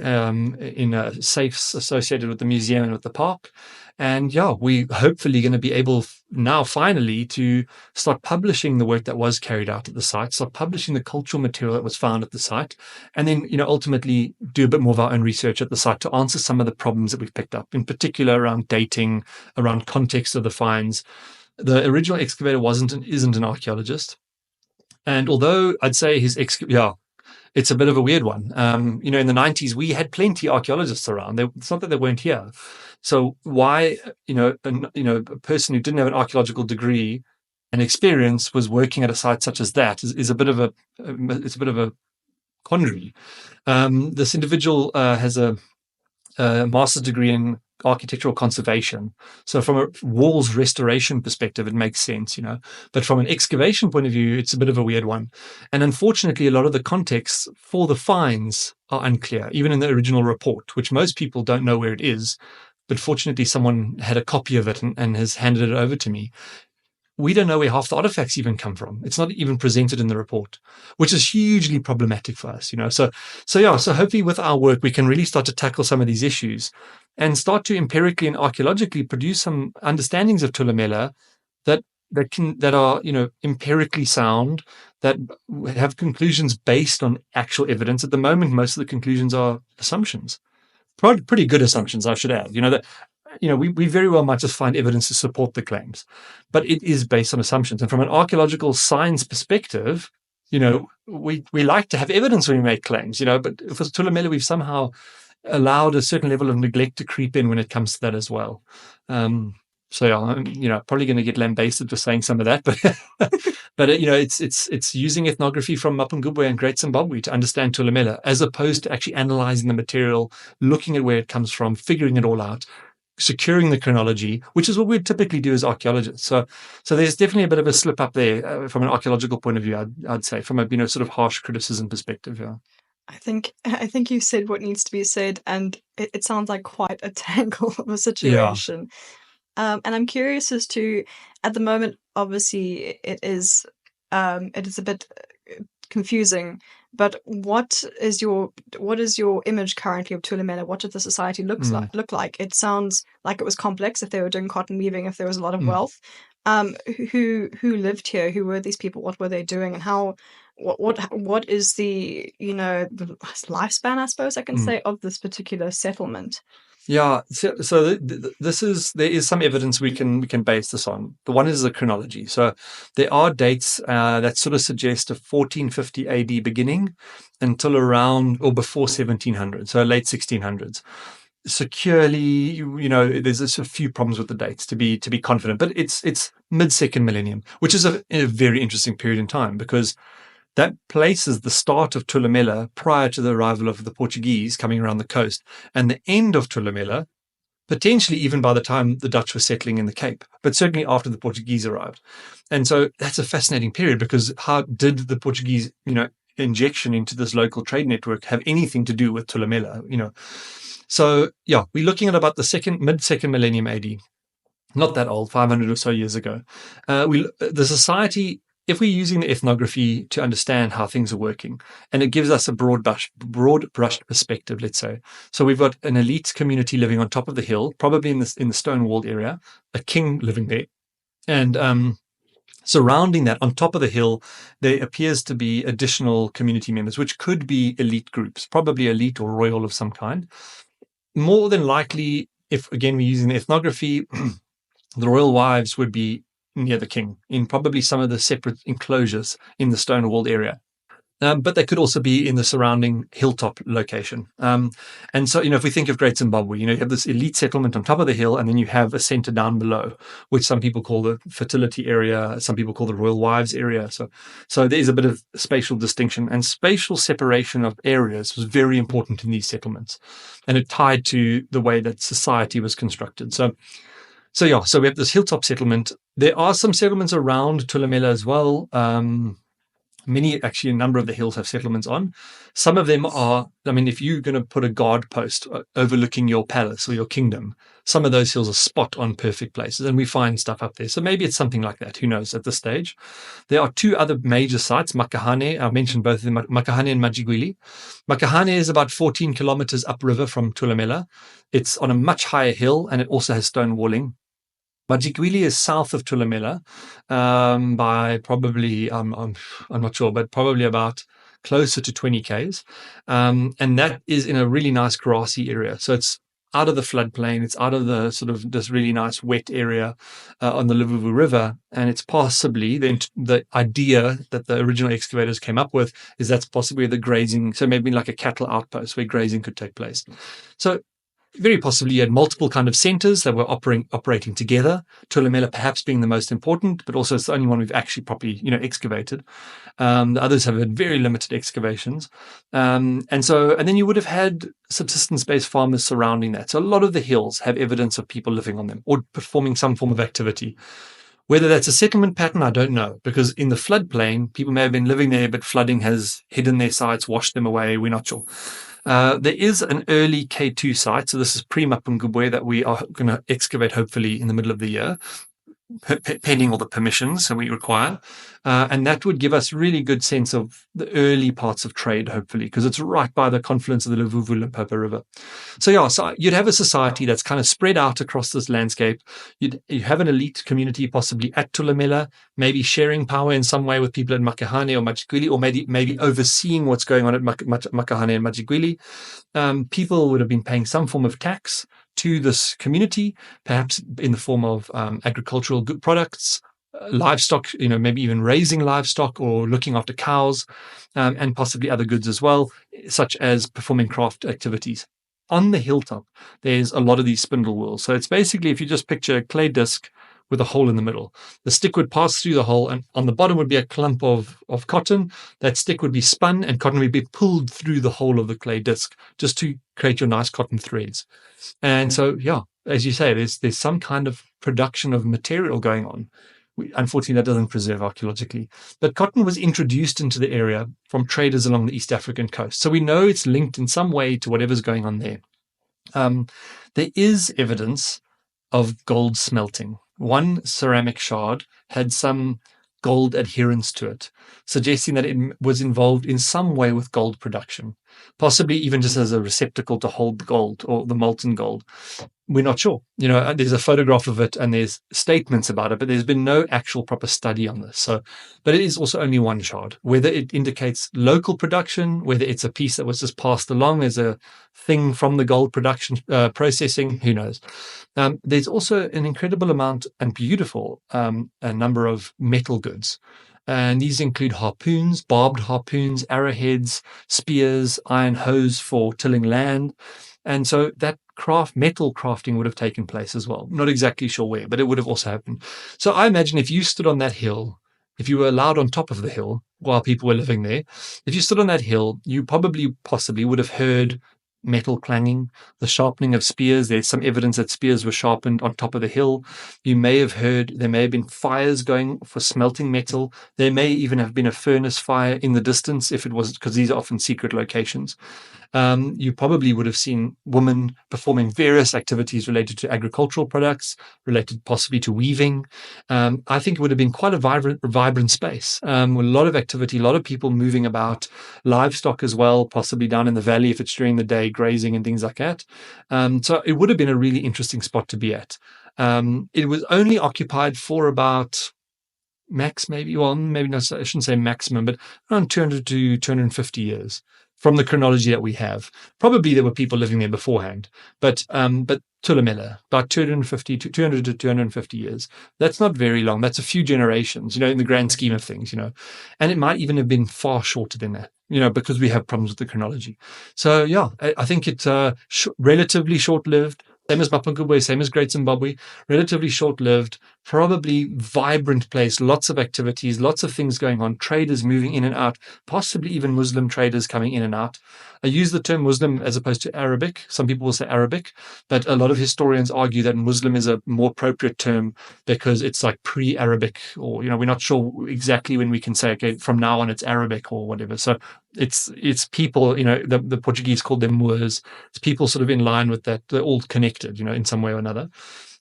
in safes associated with the museum and with the park. And we're hopefully going to be able now finally to start publishing the work that was carried out at the site, start publishing the cultural material that was found at the site, and then, ultimately do a bit more of our own research at the site to answer some of the problems that we've picked up, in particular around dating, around context of the finds. The original excavator isn't an archaeologist. And although I'd say it's a bit of a weird one. In the 90s, we had plenty of archaeologists around. It's not that they weren't here. So why, a person who didn't have an archaeological degree and experience was working at a site such as that is a bit of a quandary. This individual has a master's degree in architectural conservation. So from a walls restoration perspective, it makes sense, But from an excavation point of view, it's a bit of a weird one. And unfortunately, a lot of the contexts for the finds are unclear, even in the original report, which most people don't know where it is. But fortunately, someone had a copy of it and has handed it over to me. We don't know where half the artifacts even come from. It's not even presented in the report, which is hugely problematic for us, So hopefully with our work, we can really start to tackle some of these issues and start to empirically and archaeologically produce some understandings of Tulumela that are empirically sound, that have conclusions based on actual evidence. At the moment, most of the conclusions are assumptions, pretty good assumptions, I should add. We very well might just find evidence to support the claims, but it is based on assumptions. And from an archaeological science perspective, we like to have evidence when we make claims, but for Thulamela, we've somehow allowed a certain level of neglect to creep in when it comes to that as well. So yeah, I'm probably going to get lambasted for saying some of that, but but it's using ethnography from Mapungubwe and Great Zimbabwe to understand Thulamela, as opposed to actually analyzing the material, looking at where it comes from, figuring it all out, securing the chronology, which is what we typically do as archaeologists. So there's definitely a bit of a slip up there from an archaeological point of view. I'd say from a sort of harsh criticism perspective. Yeah. I think you said what needs to be said, and it sounds like quite a tangle of a situation. Yeah. And I'm curious as to, at the moment, obviously it is a bit confusing. But what is your image currently of Thulamela? What did the society look like? It sounds like it was complex. If they were doing cotton weaving, if there was a lot of wealth, who lived here? Who were these people? What were they doing? And how? What is the the lifespan, I suppose I can say, of this particular settlement? Yeah, so there is some evidence we can base this on. The one is the chronology. So there are dates that sort of suggest a 1450 AD beginning until around or before 1700, so late 1600s. Securely, there's a few problems with the dates to be confident, but it's mid-second millennium, which is a very interesting period in time, because that places the start of Thulamela prior to the arrival of the Portuguese coming around the coast, and the end of Thulamela potentially even by the time the Dutch were settling in the Cape, but certainly after the Portuguese arrived. And so that's a fascinating period, because how did the Portuguese, injection into this local trade network have anything to do with Thulamela? So yeah, we're looking at about the mid-second millennium AD. Not that old, 500 or so years ago. The society, if we're using the ethnography to understand how things are working, and it gives us a broad brush perspective, let's say. So we've got an elite community living on top of the hill, probably in the stone-walled area, a king living there, and surrounding that, on top of the hill, there appears to be additional community members, which could be elite groups, probably elite or royal of some kind. More than likely, if again we're using the ethnography, the royal wives would be near the king, in probably some of the separate enclosures in the stone-walled area. But they could also be in the surrounding hilltop location. And so, if we think of Great Zimbabwe, you have this elite settlement on top of the hill, and then you have a center down below, which some people call the fertility area, some people call the royal wives area. So there is a bit of spatial distinction, and spatial separation of areas was very important in these settlements, and it tied to the way that society was constructed. So we have this hilltop settlement. There are some settlements around Thulamela as well. A number of the hills have settlements on. Some of them are, if you're going to put a guard post overlooking your palace or your kingdom, some of those hills are spot on perfect places, and we find stuff up there. So maybe it's something like that. Who knows at this stage? There are two other major sites, Makahane. I mentioned both of them, Makahane and Majigwili. Makahane is about 14 kilometers upriver from Thulamela. It's on a much higher hill, and it also has stone walling. Majigwili is south of Thulamela by probably, I'm not sure, but probably about closer to 20 k's. And that is in a really nice grassy area. So it's out of the floodplain. It's out of the sort of this really nice wet area on the Luvuvu River. And it's possibly the idea that the original excavators came up with is that's possibly the grazing. So maybe like a cattle outpost where grazing could take place. So very possibly you had multiple kind of centers that were operating together, Thulamela perhaps being the most important, but also it's the only one we've actually properly, excavated. The others have had very limited excavations. And then you would have had subsistence-based farmers surrounding that. So a lot of the hills have evidence of people living on them or performing some form of activity. Whether that's a settlement pattern, I don't know, because in the floodplain, people may have been living there, but flooding has hidden their sites, washed them away. We're not sure. There is an early K2 site, so this is pre-Mapungubwe that we are going to excavate hopefully in the middle of the year. pending all the permissions that we require. And that would give us really good sense of the early parts of trade, hopefully, because it's right by the confluence of the Luvuvu-Limpopo River. So you'd have a society that's kind of spread out across this landscape. You have an elite community possibly at Tulamela, maybe sharing power in some way with people at Makahane or Majigwili, or maybe overseeing what's going on at Makahane and Majigwili. People would have been paying some form of tax to this community, perhaps in the form of agricultural good products, livestock, maybe even raising livestock or looking after cows, and possibly other goods as well, such as performing craft activities. On the hilltop, there's a lot of these spindle wheels. So it's basically, if you just picture a clay disc with a hole in the middle, the stick would pass through the hole, and on the bottom would be a clump of cotton. That stick would be spun, and cotton would be pulled through the hole of the clay disc just to create your nice cotton threads. And so, as you say, there's some kind of production of material going on. Unfortunately, that doesn't preserve archaeologically. But cotton was introduced into the area from traders along the East African coast. So we know it's linked in some way to whatever's going on there. There is evidence of gold smelting. One ceramic shard had some gold adherence to it, suggesting that it was involved in some way with gold production, possibly even just as a receptacle to hold the gold or the molten gold. We're not sure. There's a photograph of it and there's statements about it, but there's been no actual proper study on this. But it is also only one shard. Whether it indicates local production, whether it's a piece that was just passed along as a thing from the gold production processing, who knows? There's also an incredible amount and beautiful a number of metal goods. And these include harpoons, barbed harpoons, arrowheads, spears, iron hoes for tilling land. And so that metal crafting would have taken place as well. Not exactly sure where, but it would have also happened. So I imagine if you stood on that hill, if you were allowed on top of the hill while people were living there, if you stood on that hill, you possibly would have heard metal clanging, the sharpening of spears. There's some evidence that spears were sharpened on top of the hill. You may have heard there may have been fires going for smelting metal. There may even have been a furnace fire in the distance, if it was, because these are often secret locations. You probably would have seen women performing various activities related to agricultural products, related possibly to weaving. I think it would have been quite a vibrant space, with a lot of activity, a lot of people moving about, livestock as well, possibly down in the valley if it's during the day, grazing and things like that. So it would have been a really interesting spot to be at. It was only occupied for about maybe not, I shouldn't say maximum, but around 200 to 250 years. From the chronology that we have. Probably there were people living there beforehand, but Tulamela, about 200 to 250 years. That's not very long. That's a few generations, in the grand scheme of things, and it might even have been far shorter than that, because we have problems with the chronology. So, I think it's relatively short-lived. Same as Mapungubwe, same as Great Zimbabwe, relatively short-lived, probably vibrant place, lots of activities, lots of things going on, traders moving in and out, possibly even Muslim traders coming in and out. I use the term Muslim as opposed to Arabic. Some people will say Arabic, but a lot of historians argue that Muslim is a more appropriate term because it's like pre-Arabic, or, we're not sure exactly when we can say, okay, from now on it's Arabic or whatever. So it's people, the Portuguese called them Moors. It's people sort of in line with that. They're all connected, in some way or another.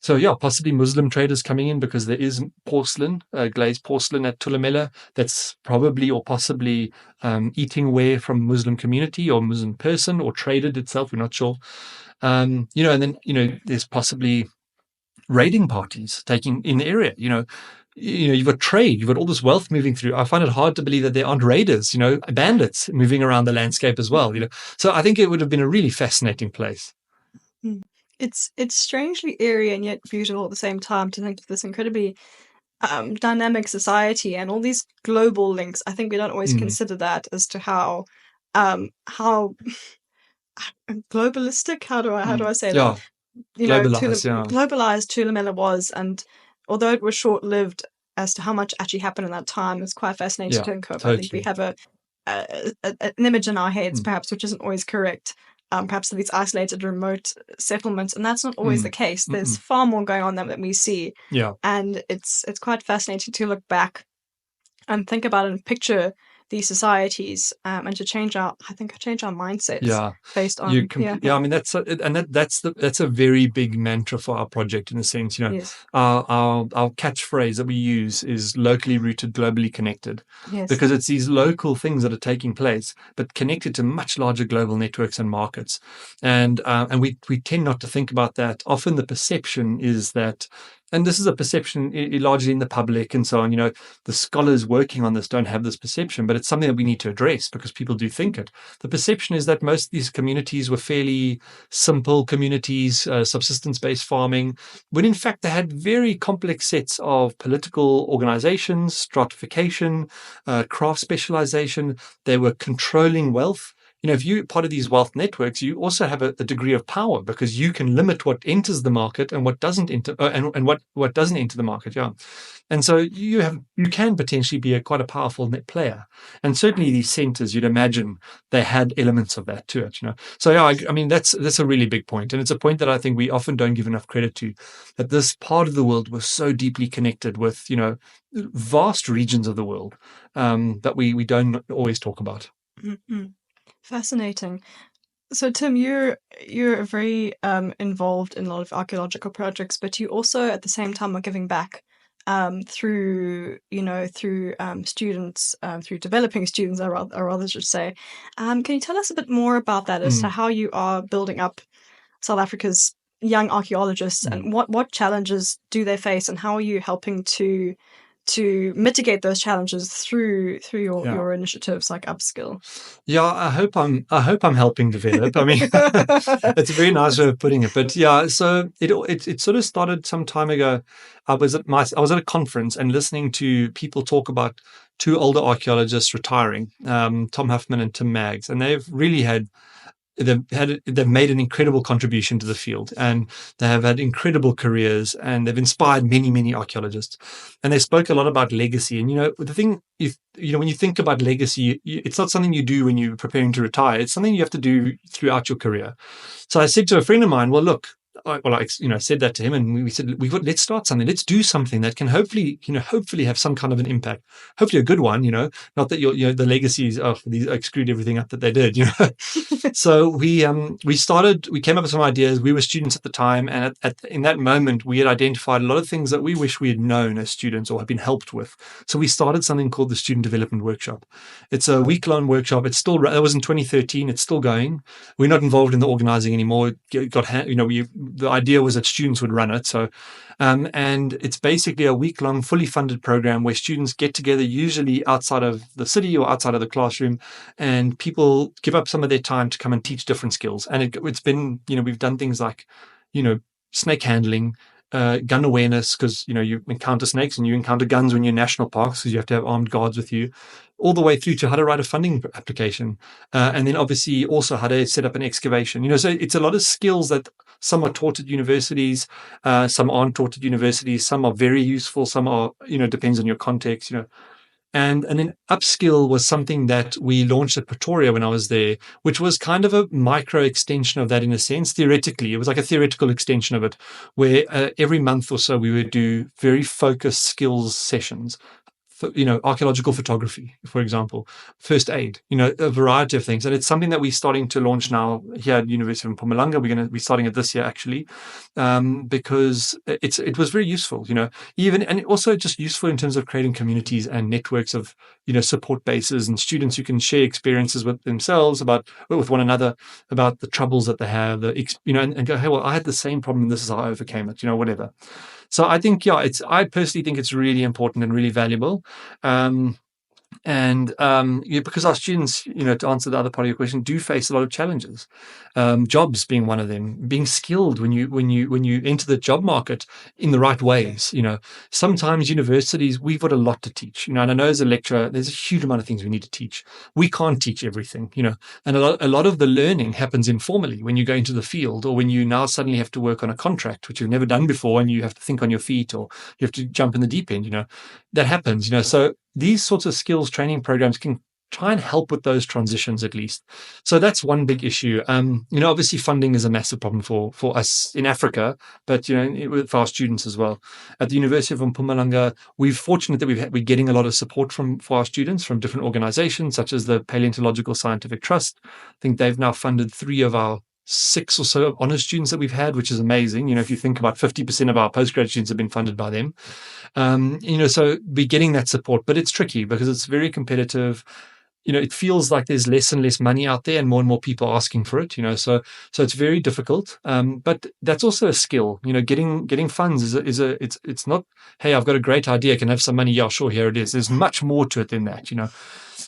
So possibly Muslim traders coming in because there is porcelain, glazed porcelain at Tulamela that's probably or possibly eating ware from Muslim community or Muslim person or traded itself. We're not sure. And then, there's possibly raiding parties taking in the area, you've got trade, you've got all this wealth moving through. I find it hard to believe that there aren't raiders, bandits moving around the landscape as well, So I think it would have been a really fascinating place. It's strangely eerie and yet beautiful at the same time to think of this incredibly dynamic society and all these global links. I think we don't always consider that as to how globalistic. How do I say that? Globalized Tulamela was, and although it was short-lived, as to how much actually happened in that time is quite fascinating to think of. Totally. I think we have an image in our heads, perhaps, which isn't always correct. Perhaps of these isolated, remote settlements, and that's not always the case. There's far more going on than we see. Yeah, and it's quite fascinating to look back and think about it and picture these societies, and to change our mindsets Yeah, based on I mean, that's a very big mantra for our project, in a sense. Yes. Our catchphrase that we use is locally rooted, globally connected, Yes. because it's these local things that are taking place, but connected to much larger global networks and markets. And we tend not to think about that. Often the perception is that, and this is a perception largely in the public and so on. The scholars working on this don't have this perception, but it's something that we need to address because people do think it. The perception is that most of these communities were fairly simple communities, subsistence-based farming, when in fact they had very complex sets of political organizations, stratification, craft specialization. They were controlling wealth. If you're part of these wealth networks, you also have a degree of power because you can limit what enters the market and what doesn't enter, and what doesn't enter the market. Yeah, and so you can potentially be quite a powerful net player. And certainly these centers, you'd imagine they had elements of that to it. So yeah, I mean that's a really big point, and it's a point that I think we often don't give enough credit to. That this part of the world was so deeply connected with vast regions of the world that we don't always talk about. Mm-hmm. Fascinating. So Tim, you're very involved in a lot of archaeological projects, but you also at the same time are giving back through students, through developing students, I rather should say. Can you tell us a bit more about that as to how you are building up South Africa's young archaeologists, and what challenges do they face, and how are you helping to mitigate those challenges through your initiatives like Upskill? Yeah, I hope I'm helping develop. I mean, it's a very nice way of putting it. But yeah, so it sort of started some time ago. I was at a conference and listening to people talk about two older archaeologists retiring, Tom Huffman and Tim Maggs, and they've made an incredible contribution to the field, and they have had incredible careers, and they've inspired many, many archaeologists. And they spoke a lot about legacy. And the thing, when you think about legacy, it's not something you do when you're preparing to retire. It's something you have to do throughout your career. So I said to a friend of mine, well, look, I said that to him, and we said, let's start something. Let's do something that can hopefully have some kind of an impact. Hopefully a good one. Not that the legacies these exclude everything up that they did. So we came up with some ideas. We were students at the time, and in that moment, we had identified a lot of things that we wish we had known as students or had been helped with. So we started something called the Student Development Workshop. It's a week-long workshop. That was in 2013. It's still going. We're not involved in the organizing anymore. The idea was that students would run it. So, and it's basically a week-long, fully funded program where students get together, usually outside of the city or outside of the classroom, and people give up some of their time to come and teach different skills. And it's been, we've done things like, snake handling, gun awareness, because you encounter snakes and you encounter guns when you're in national parks because you have to have armed guards with you, all the way through to how to write a funding application, and then obviously also how to set up an excavation. So it's a lot of skills that some are taught at universities, some aren't taught at universities, some are very useful, some are depends on your context. And then Upskill was something that we launched at Pretoria when I was there, which was kind of a micro extension of that in a sense. Theoretically, it was like a theoretical extension of it, where every month or so we would do very focused skills sessions. Archaeological photography, for example, first aid, a variety of things. And it's something that we're starting to launch now here at University of Mpumalanga. We're going to be starting it this year, actually, because it was very useful, and also just useful in terms of creating communities and networks of, support bases and students who can share experiences with themselves with one another about the troubles that they have, and go, hey, well, I had the same problem and this is how I overcame it, whatever. So I think, I personally think it's really important and really valuable. Because our students, to answer the other part of your question, do face a lot of challenges. Jobs being one of them. Being skilled when you enter the job market in the right ways. Sometimes universities, we've got a lot to teach. And I know as a lecturer, there's a huge amount of things we need to teach. We can't teach everything. And a lot of the learning happens informally when you go into the field, or when you now suddenly have to work on a contract which you've never done before, and you have to think on your feet, or you have to jump in the deep end. That happens. So these sorts of skills training programs can try and help with those transitions at least. So that's one big issue. Obviously funding is a massive problem for us in Africa, but for our students as well. At the University of Mpumalanga, we're fortunate that we're getting a lot of support for our students from different organizations, such as the Paleontological Scientific Trust. I think they've now funded 3 of our 6 or so honors students that we've had, which is amazing. If you think about 50% of our postgraduate students have been funded by them. So we're getting that support, but it's tricky because it's very competitive. It feels like there's less and less money out there and more people asking for it, so it's very difficult. But that's also a skill, getting funds it's not, hey, I've got a great idea, can I have some money? Yeah, sure, here it is. There's much more to it than that,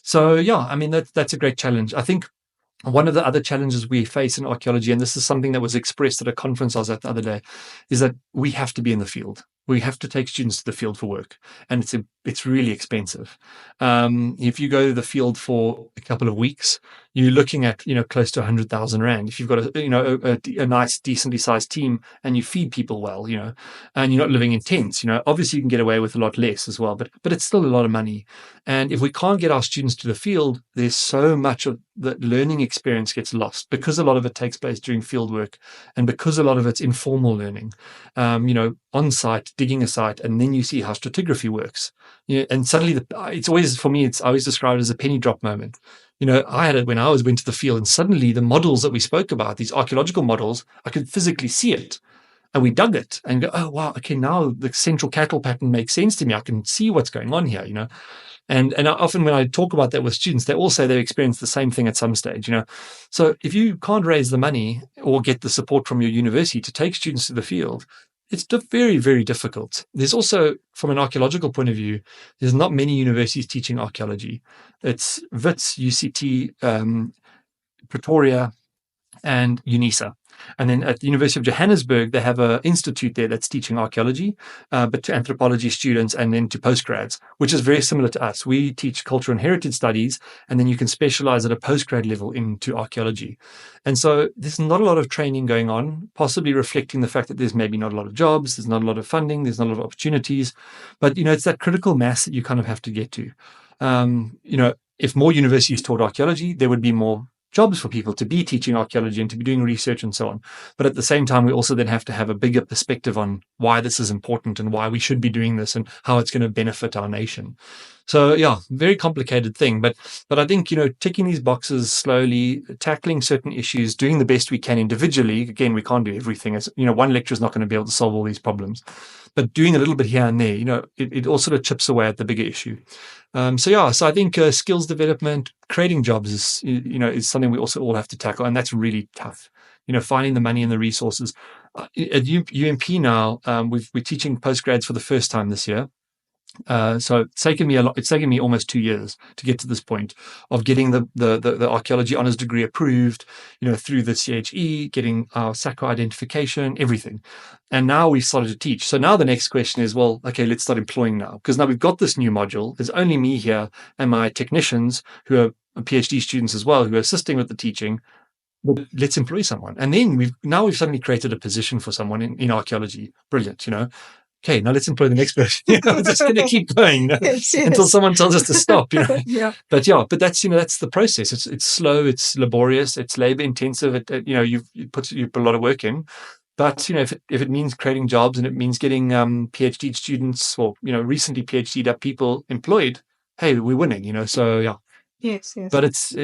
So yeah, that's a great challenge. I think one of the other challenges we face in archaeology, and this is something that was expressed at a conference I was at the other day, is that we have to be in the field. We have to take students to the field for work, and it's really expensive. If you go to the field for a couple of weeks, you're looking at close to 100,000 rand. If you've got a nice, decently sized team and you feed people well, and you're not living in tents, obviously you can get away with a lot less as well, but it's still a lot of money. And if we can't get our students to the field, there's so much of the learning experience gets lost because a lot of it takes place during field work, and because a lot of it's informal learning, on site, digging a site, and then you see how stratigraphy works. And suddenly it's always, for me, I always describe it as a penny drop moment. I had it when I went to the field, and suddenly the models that we spoke about, these archaeological models, I could physically see it. And we dug it and go, oh, wow, okay, now the central cattle pattern makes sense to me. I can see what's going on here, And often when I talk about that with students, they all say they experience the same thing at some stage, So if you can't raise the money or get the support from your university to take students to the field, it's very, very difficult. There's also, from an archaeological point of view, there's not many universities teaching archaeology. It's WITS, UCT, Pretoria, and UNISA. And then at the University of Johannesburg, they have an institute there that's teaching archaeology, but to anthropology students and then to postgrads, which is very similar to us. We teach cultural and heritage studies, and then you can specialize at a postgrad level into archaeology. And so there's not a lot of training going on, possibly reflecting the fact that there's maybe not a lot of jobs, there's not a lot of funding, there's not a lot of opportunities. But, it's that critical mass that you kind of have to get to. If more universities taught archaeology, there would be more jobs for people to be teaching archaeology and to be doing research and so on. But at the same time, we also then have to have a bigger perspective on why this is important and why we should be doing this and how it's going to benefit our nation. So yeah, very complicated thing. But I think, ticking these boxes slowly, tackling certain issues, doing the best we can individually. Again, we can't do everything. As one lecture is not going to be able to solve all these problems. But doing a little bit here and there, it all sort of chips away at the bigger issue. So I think skills development, creating jobs is something we also all have to tackle, and that's really tough. Finding the money and the resources. At UMP now, we're teaching postgrads for the first time this year. So it's taken me It's taken me almost 2 years to get to this point of getting the archaeology honors degree approved, through the CHE, getting our SACO identification, everything. And now we've started to teach. So now the next question is, well, okay, let's start employing now. Because now we've got this new module. There's only me here and my technicians who are PhD students as well, who are assisting with the teaching. But let's employ someone. And then we've suddenly created a position for someone in archaeology. Brilliant, Okay, now let's employ the next person. It's just going to keep going, Yes. until someone tells us to stop. Yeah. But that's that's the process. It's slow, it's laborious, it's labor intensive. You put a lot of work in. But if it means creating jobs and it means getting PhD students or recently PhD'd up people employed, hey, we're winning. So yeah. Yes. But it's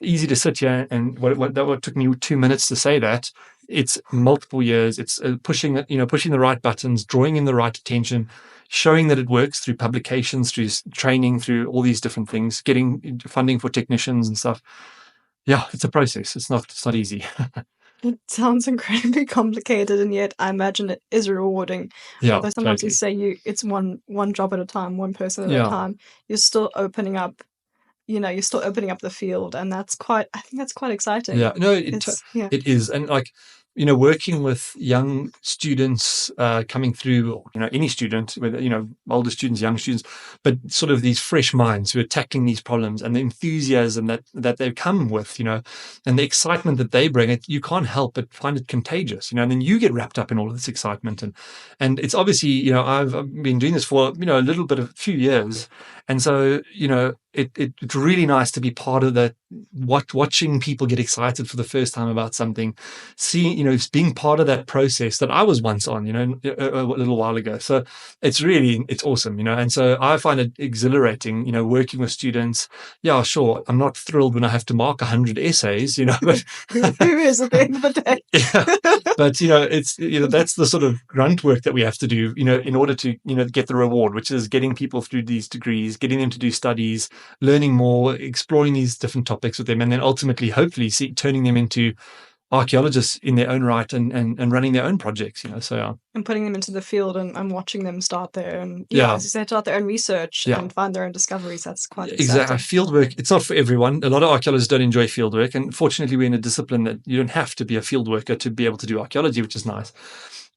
easy to sit here and what took me 2 minutes to say that. It's multiple years. It's pushing the right buttons, drawing in the right attention, showing that it works through publications, through training, through all these different things, getting funding for technicians and stuff. Yeah, it's a process. It's not easy. It sounds incredibly complicated, and yet I imagine it is rewarding. Yeah, Although sometimes totally. you say it's one job at a time, one person at a time. You're still opening up. You're still opening up the field, and I think that's quite exciting. Yeah, no, Yeah. it is. And working with young students coming through, any student, whether, older students, young students, but sort of these fresh minds who are tackling these problems, and the enthusiasm that they come with, and the excitement that they bring, you can't help but find it contagious, and then you get wrapped up in all of this excitement. And it's obviously, I've been doing this for, a few years. And so, it's really nice to be part of that, watching people get excited for the first time about something, seeing, being part of that process that I was once on, a little while ago. So it's awesome, and so I find it exhilarating, working with students. Yeah, sure, I'm not thrilled when I have to mark 100 essays, but who is at the end of the day? Yeah, but it's that's the sort of grunt work that we have to do, in order to get the reward, which is getting people through these degrees, getting them to do studies, learning more, exploring these different topics with them, and then ultimately, hopefully, turning them into archaeologists in their own right and running their own projects. So and putting them into the field and watching them start their own, Yeah. as you said, start their own research Yeah. and find their own discoveries. That's quite Exactly. exciting. Fieldwork, it's not for everyone. A lot of archaeologists don't enjoy fieldwork, and fortunately, we're in a discipline that you don't have to be a field worker to be able to do archaeology, which is nice.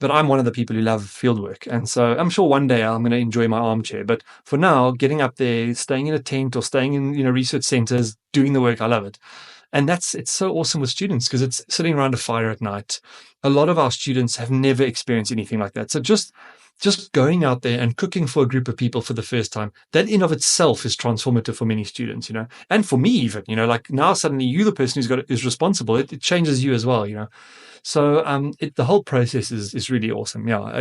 But I'm one of the people who love fieldwork, and so I'm sure one day I'm going to enjoy my armchair. But for now, getting up there, staying in a tent or staying in research centers, doing the work, I love it. And it's so awesome with students because it's sitting around a fire at night. A lot of our students have never experienced anything like that. So just going out there and cooking for a group of people for the first time, that in of itself is transformative for many students, and for me even, like now suddenly you're the person is responsible. It changes you as well, So the whole process is really awesome. Yeah,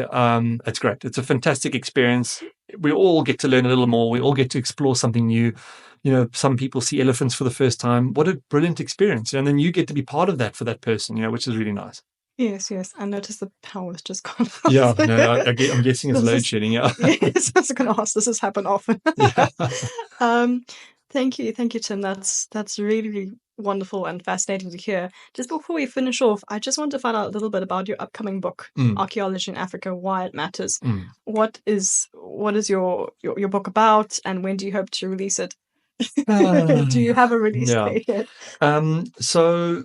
it's great. It's a fantastic experience. We all get to learn a little more. We all get to explore something new. Some people see elephants for the first time. What a brilliant experience. And then you get to be part of that for that person, which is really nice. Yes. I noticed the power's just gone off. Yeah, no, I'm guessing it's load shedding. Yeah. Yes, I was going to ask. This has happened often. Yeah. Thank you, Tim. That's really, really wonderful and fascinating to hear. Just before we finish off, I just want to find out a little bit about your upcoming book, Archaeology in Africa: Why It Matters. What is your book about, and when do you hope to release it? Do you have a release date yet? So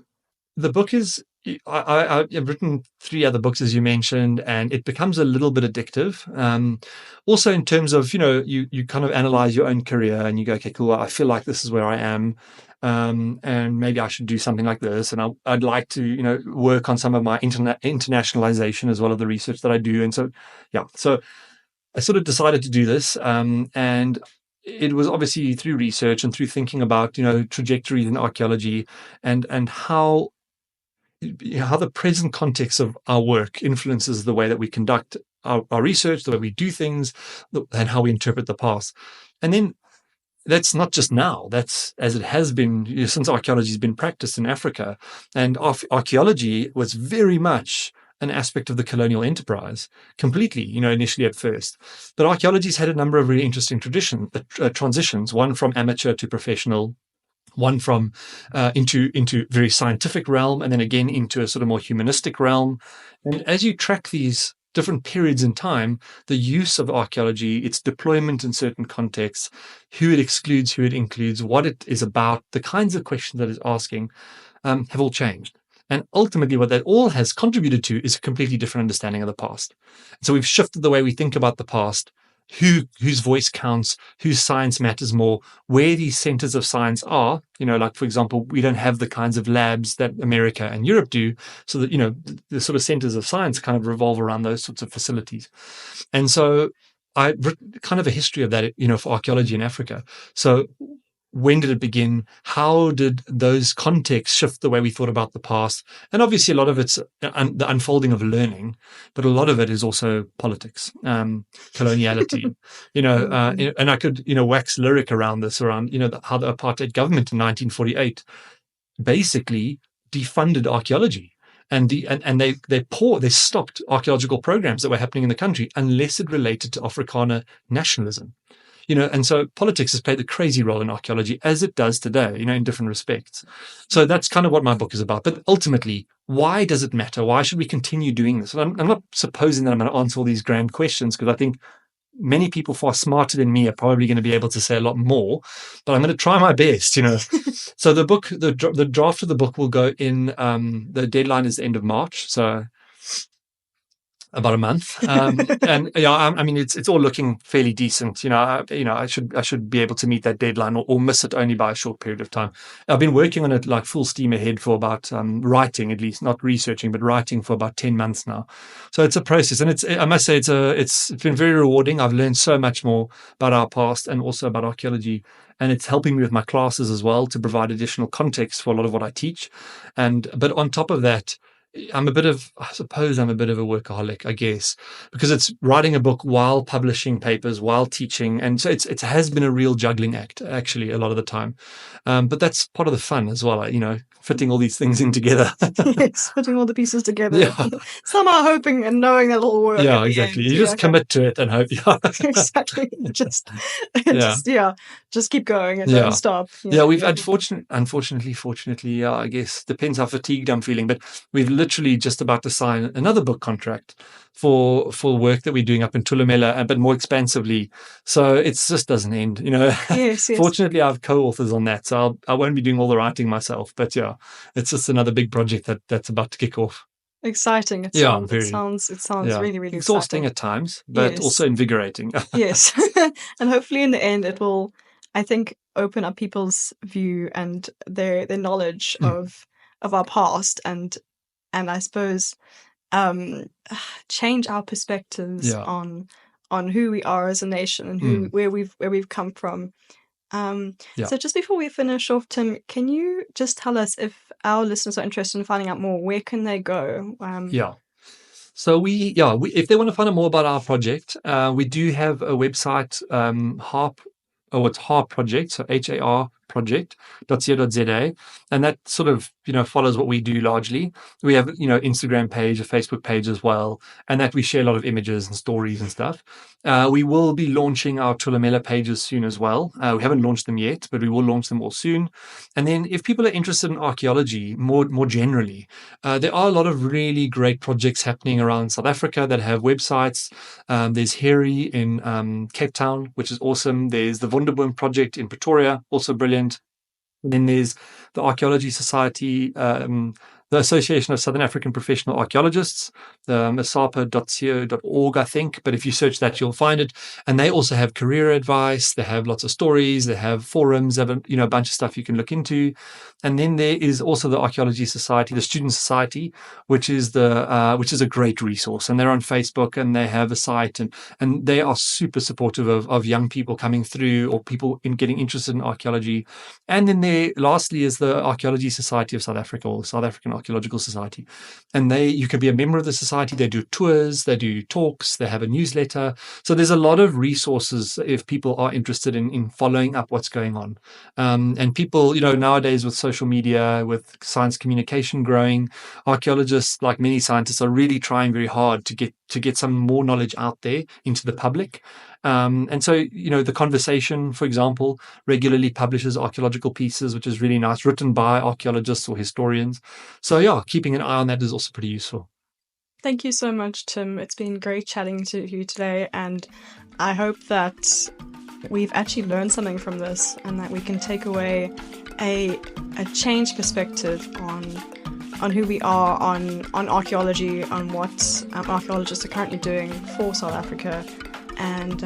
the book is, I've written 3 other books, as you mentioned, and it becomes a little bit addictive. Also in terms of, you kind of analyze your own career and you go, okay, cool, I feel like this is where I am. And maybe I should do something like this. And I'd like to, work on some of my internationalization as well as the research that I do. And so, so I sort of decided to do this. And it was obviously through research and through thinking about, trajectories in archaeology and how the present context of our work influences the way that we conduct our research, the way we do things, and how we interpret the past. And then that's not just now, that's as it has been since archaeology has been practiced in Africa. And archaeology was very much an aspect of the colonial enterprise, completely, initially at first. But archaeology's had a number of really interesting transitions, one from amateur to professional, one from into very scientific realm, and then again into a sort of more humanistic realm. And as you track these different periods in time, the use of archaeology, its deployment in certain contexts, who it excludes, who it includes, what it is about, the kinds of questions that it's asking, have all changed. And ultimately, what that all has contributed to is a completely different understanding of the past. So we've shifted the way we think about the past, whose voice counts, whose science matters more, where these centers of science are. Like, for example, we don't have the kinds of labs that America and Europe do. So that, the sort of centers of science kind of revolve around those sorts of facilities. And so I wrote kind of a history of that, for archaeology in Africa. So when did it begin? How did those contexts shift the way we thought about the past? And obviously, a lot of it's the unfolding of learning, but a lot of it is also politics, coloniality, and I could, wax lyric around this, around, how the apartheid government in 1948 basically defunded archaeology. And they stopped archaeological programs that were happening in the country unless it related to Afrikaner nationalism. And so politics has played a crazy role in archaeology, as it does today, in different respects. So that's kind of what my book is about. But ultimately, why does it matter? Why should we continue doing this? I'm not supposing that I'm going to answer all these grand questions, because I think many people far smarter than me are probably going to be able to say a lot more, but I'm going to try my best, So the book, the draft of the book will go in, the deadline is the end of March. So About a month, and I mean, it's all looking fairly decent. I should be able to meet that deadline or miss it only by a short period of time. I've been working on it like full steam ahead for about writing, at least not researching, but writing for about 10 months now. So it's a process, and I must say it's been very rewarding. I've learned so much more about our past and also about archaeology, and it's helping me with my classes as well to provide additional context for a lot of what I teach. But on top of that, I suppose I'm a bit of a workaholic, I guess, because it's writing a book while publishing papers, while teaching. And so it has been a real juggling act, actually, a lot of the time. But that's part of the fun as well, fitting all these things in together. Yes, putting all the pieces together. Yeah. Somehow hoping and knowing that it'll work. Yeah, exactly. You just commit to it and hope. Yeah. Exactly. Just keep going and Yeah. don't stop. Yeah, we've fortunately, I guess, depends how fatigued I'm feeling, but we've literally just about to sign another book contract for work that we're doing up in Tulumela, but more expansively. So it just doesn't end, Yes. Fortunately, I have co-authors on that, so I won't be doing all the writing myself. But yeah, it's just another big project that's about to kick off. Exciting. It sounds really, really exhausting exciting at times, but also invigorating. Yes. And hopefully in the end it will, I think, open up people's view and their knowledge of our past and I suppose change our perspectives on who we are as a nation and where we've come from. So just before we finish off, Tim, can you just tell us, if our listeners are interested in finding out more, where can they go? So if they want to find out more about our project, we do have a website, it's HAR Project, so HAR project.co.za, and that sort of follows what we do largely. We have Instagram page, a Facebook page as well, and that we share a lot of images and stories and stuff. We will be launching our Tulumela pages soon as well. We haven't launched them yet, but we will launch them all soon. And then if people are interested in archaeology more generally, there are a lot of really great projects happening around South Africa that have websites. There's Heri in Cape Town, which is awesome. There's the Wonderboom project in Pretoria, also brilliant. And then there's the Archaeology Society, the Association of Southern African Professional Archaeologists, asapa.co.org, I think. But if you search that, you'll find it. And they also have career advice. They have lots of stories. They have forums. They have a bunch of stuff you can look into. And then there is also the Archaeology Society, the Student Society, which is a great resource. And they're on Facebook and they have a site and they are super supportive of young people coming through or people getting interested in archaeology. And then there, lastly, is the Archaeology Society of South Africa, or South African Archaeological Society. And you can be a member of the society. They do tours, they do talks, they have a newsletter. So there's a lot of resources if people are interested in following up what's going on. And people, nowadays with social media, with science communication growing, archaeologists, like many scientists, are really trying very hard to get some more knowledge out there into the public. And so, the Conversation, for example, regularly publishes archaeological pieces, which is really nice, written by archaeologists or historians. So, keeping an eye on that is also pretty useful. Thank you so much, Tim. It's been great chatting to you today, and I hope that we've actually learned something from this and that we can take away a changed perspective on who we are, on archaeology, on what archaeologists are currently doing for South Africa. And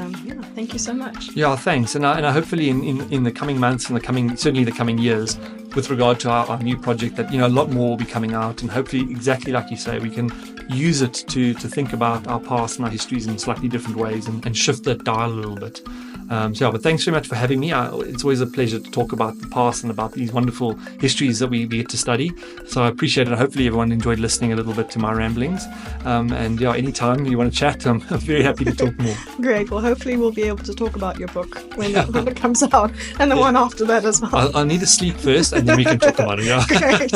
thank you so much. Yeah, thanks. And I hopefully in the coming months and certainly the coming years, with regard to our new project, that a lot more will be coming out, and hopefully, exactly like you say, we can use it to think about our past and our histories in slightly different ways and shift that dial a little bit. But thanks very much for having me. It's always a pleasure to talk about the past and about these wonderful histories that we get to study. So I appreciate it. Hopefully everyone enjoyed listening a little bit to my ramblings. Anytime you want to chat, I'm very happy to talk more. Great. Well, hopefully we'll be able to talk about your book when it comes out, and the one after that as well. I'll need to sleep first, and then we can talk about it. Yeah. Great.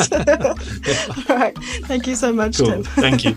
All right. Thank you so much, Cool. Tim. Thank you.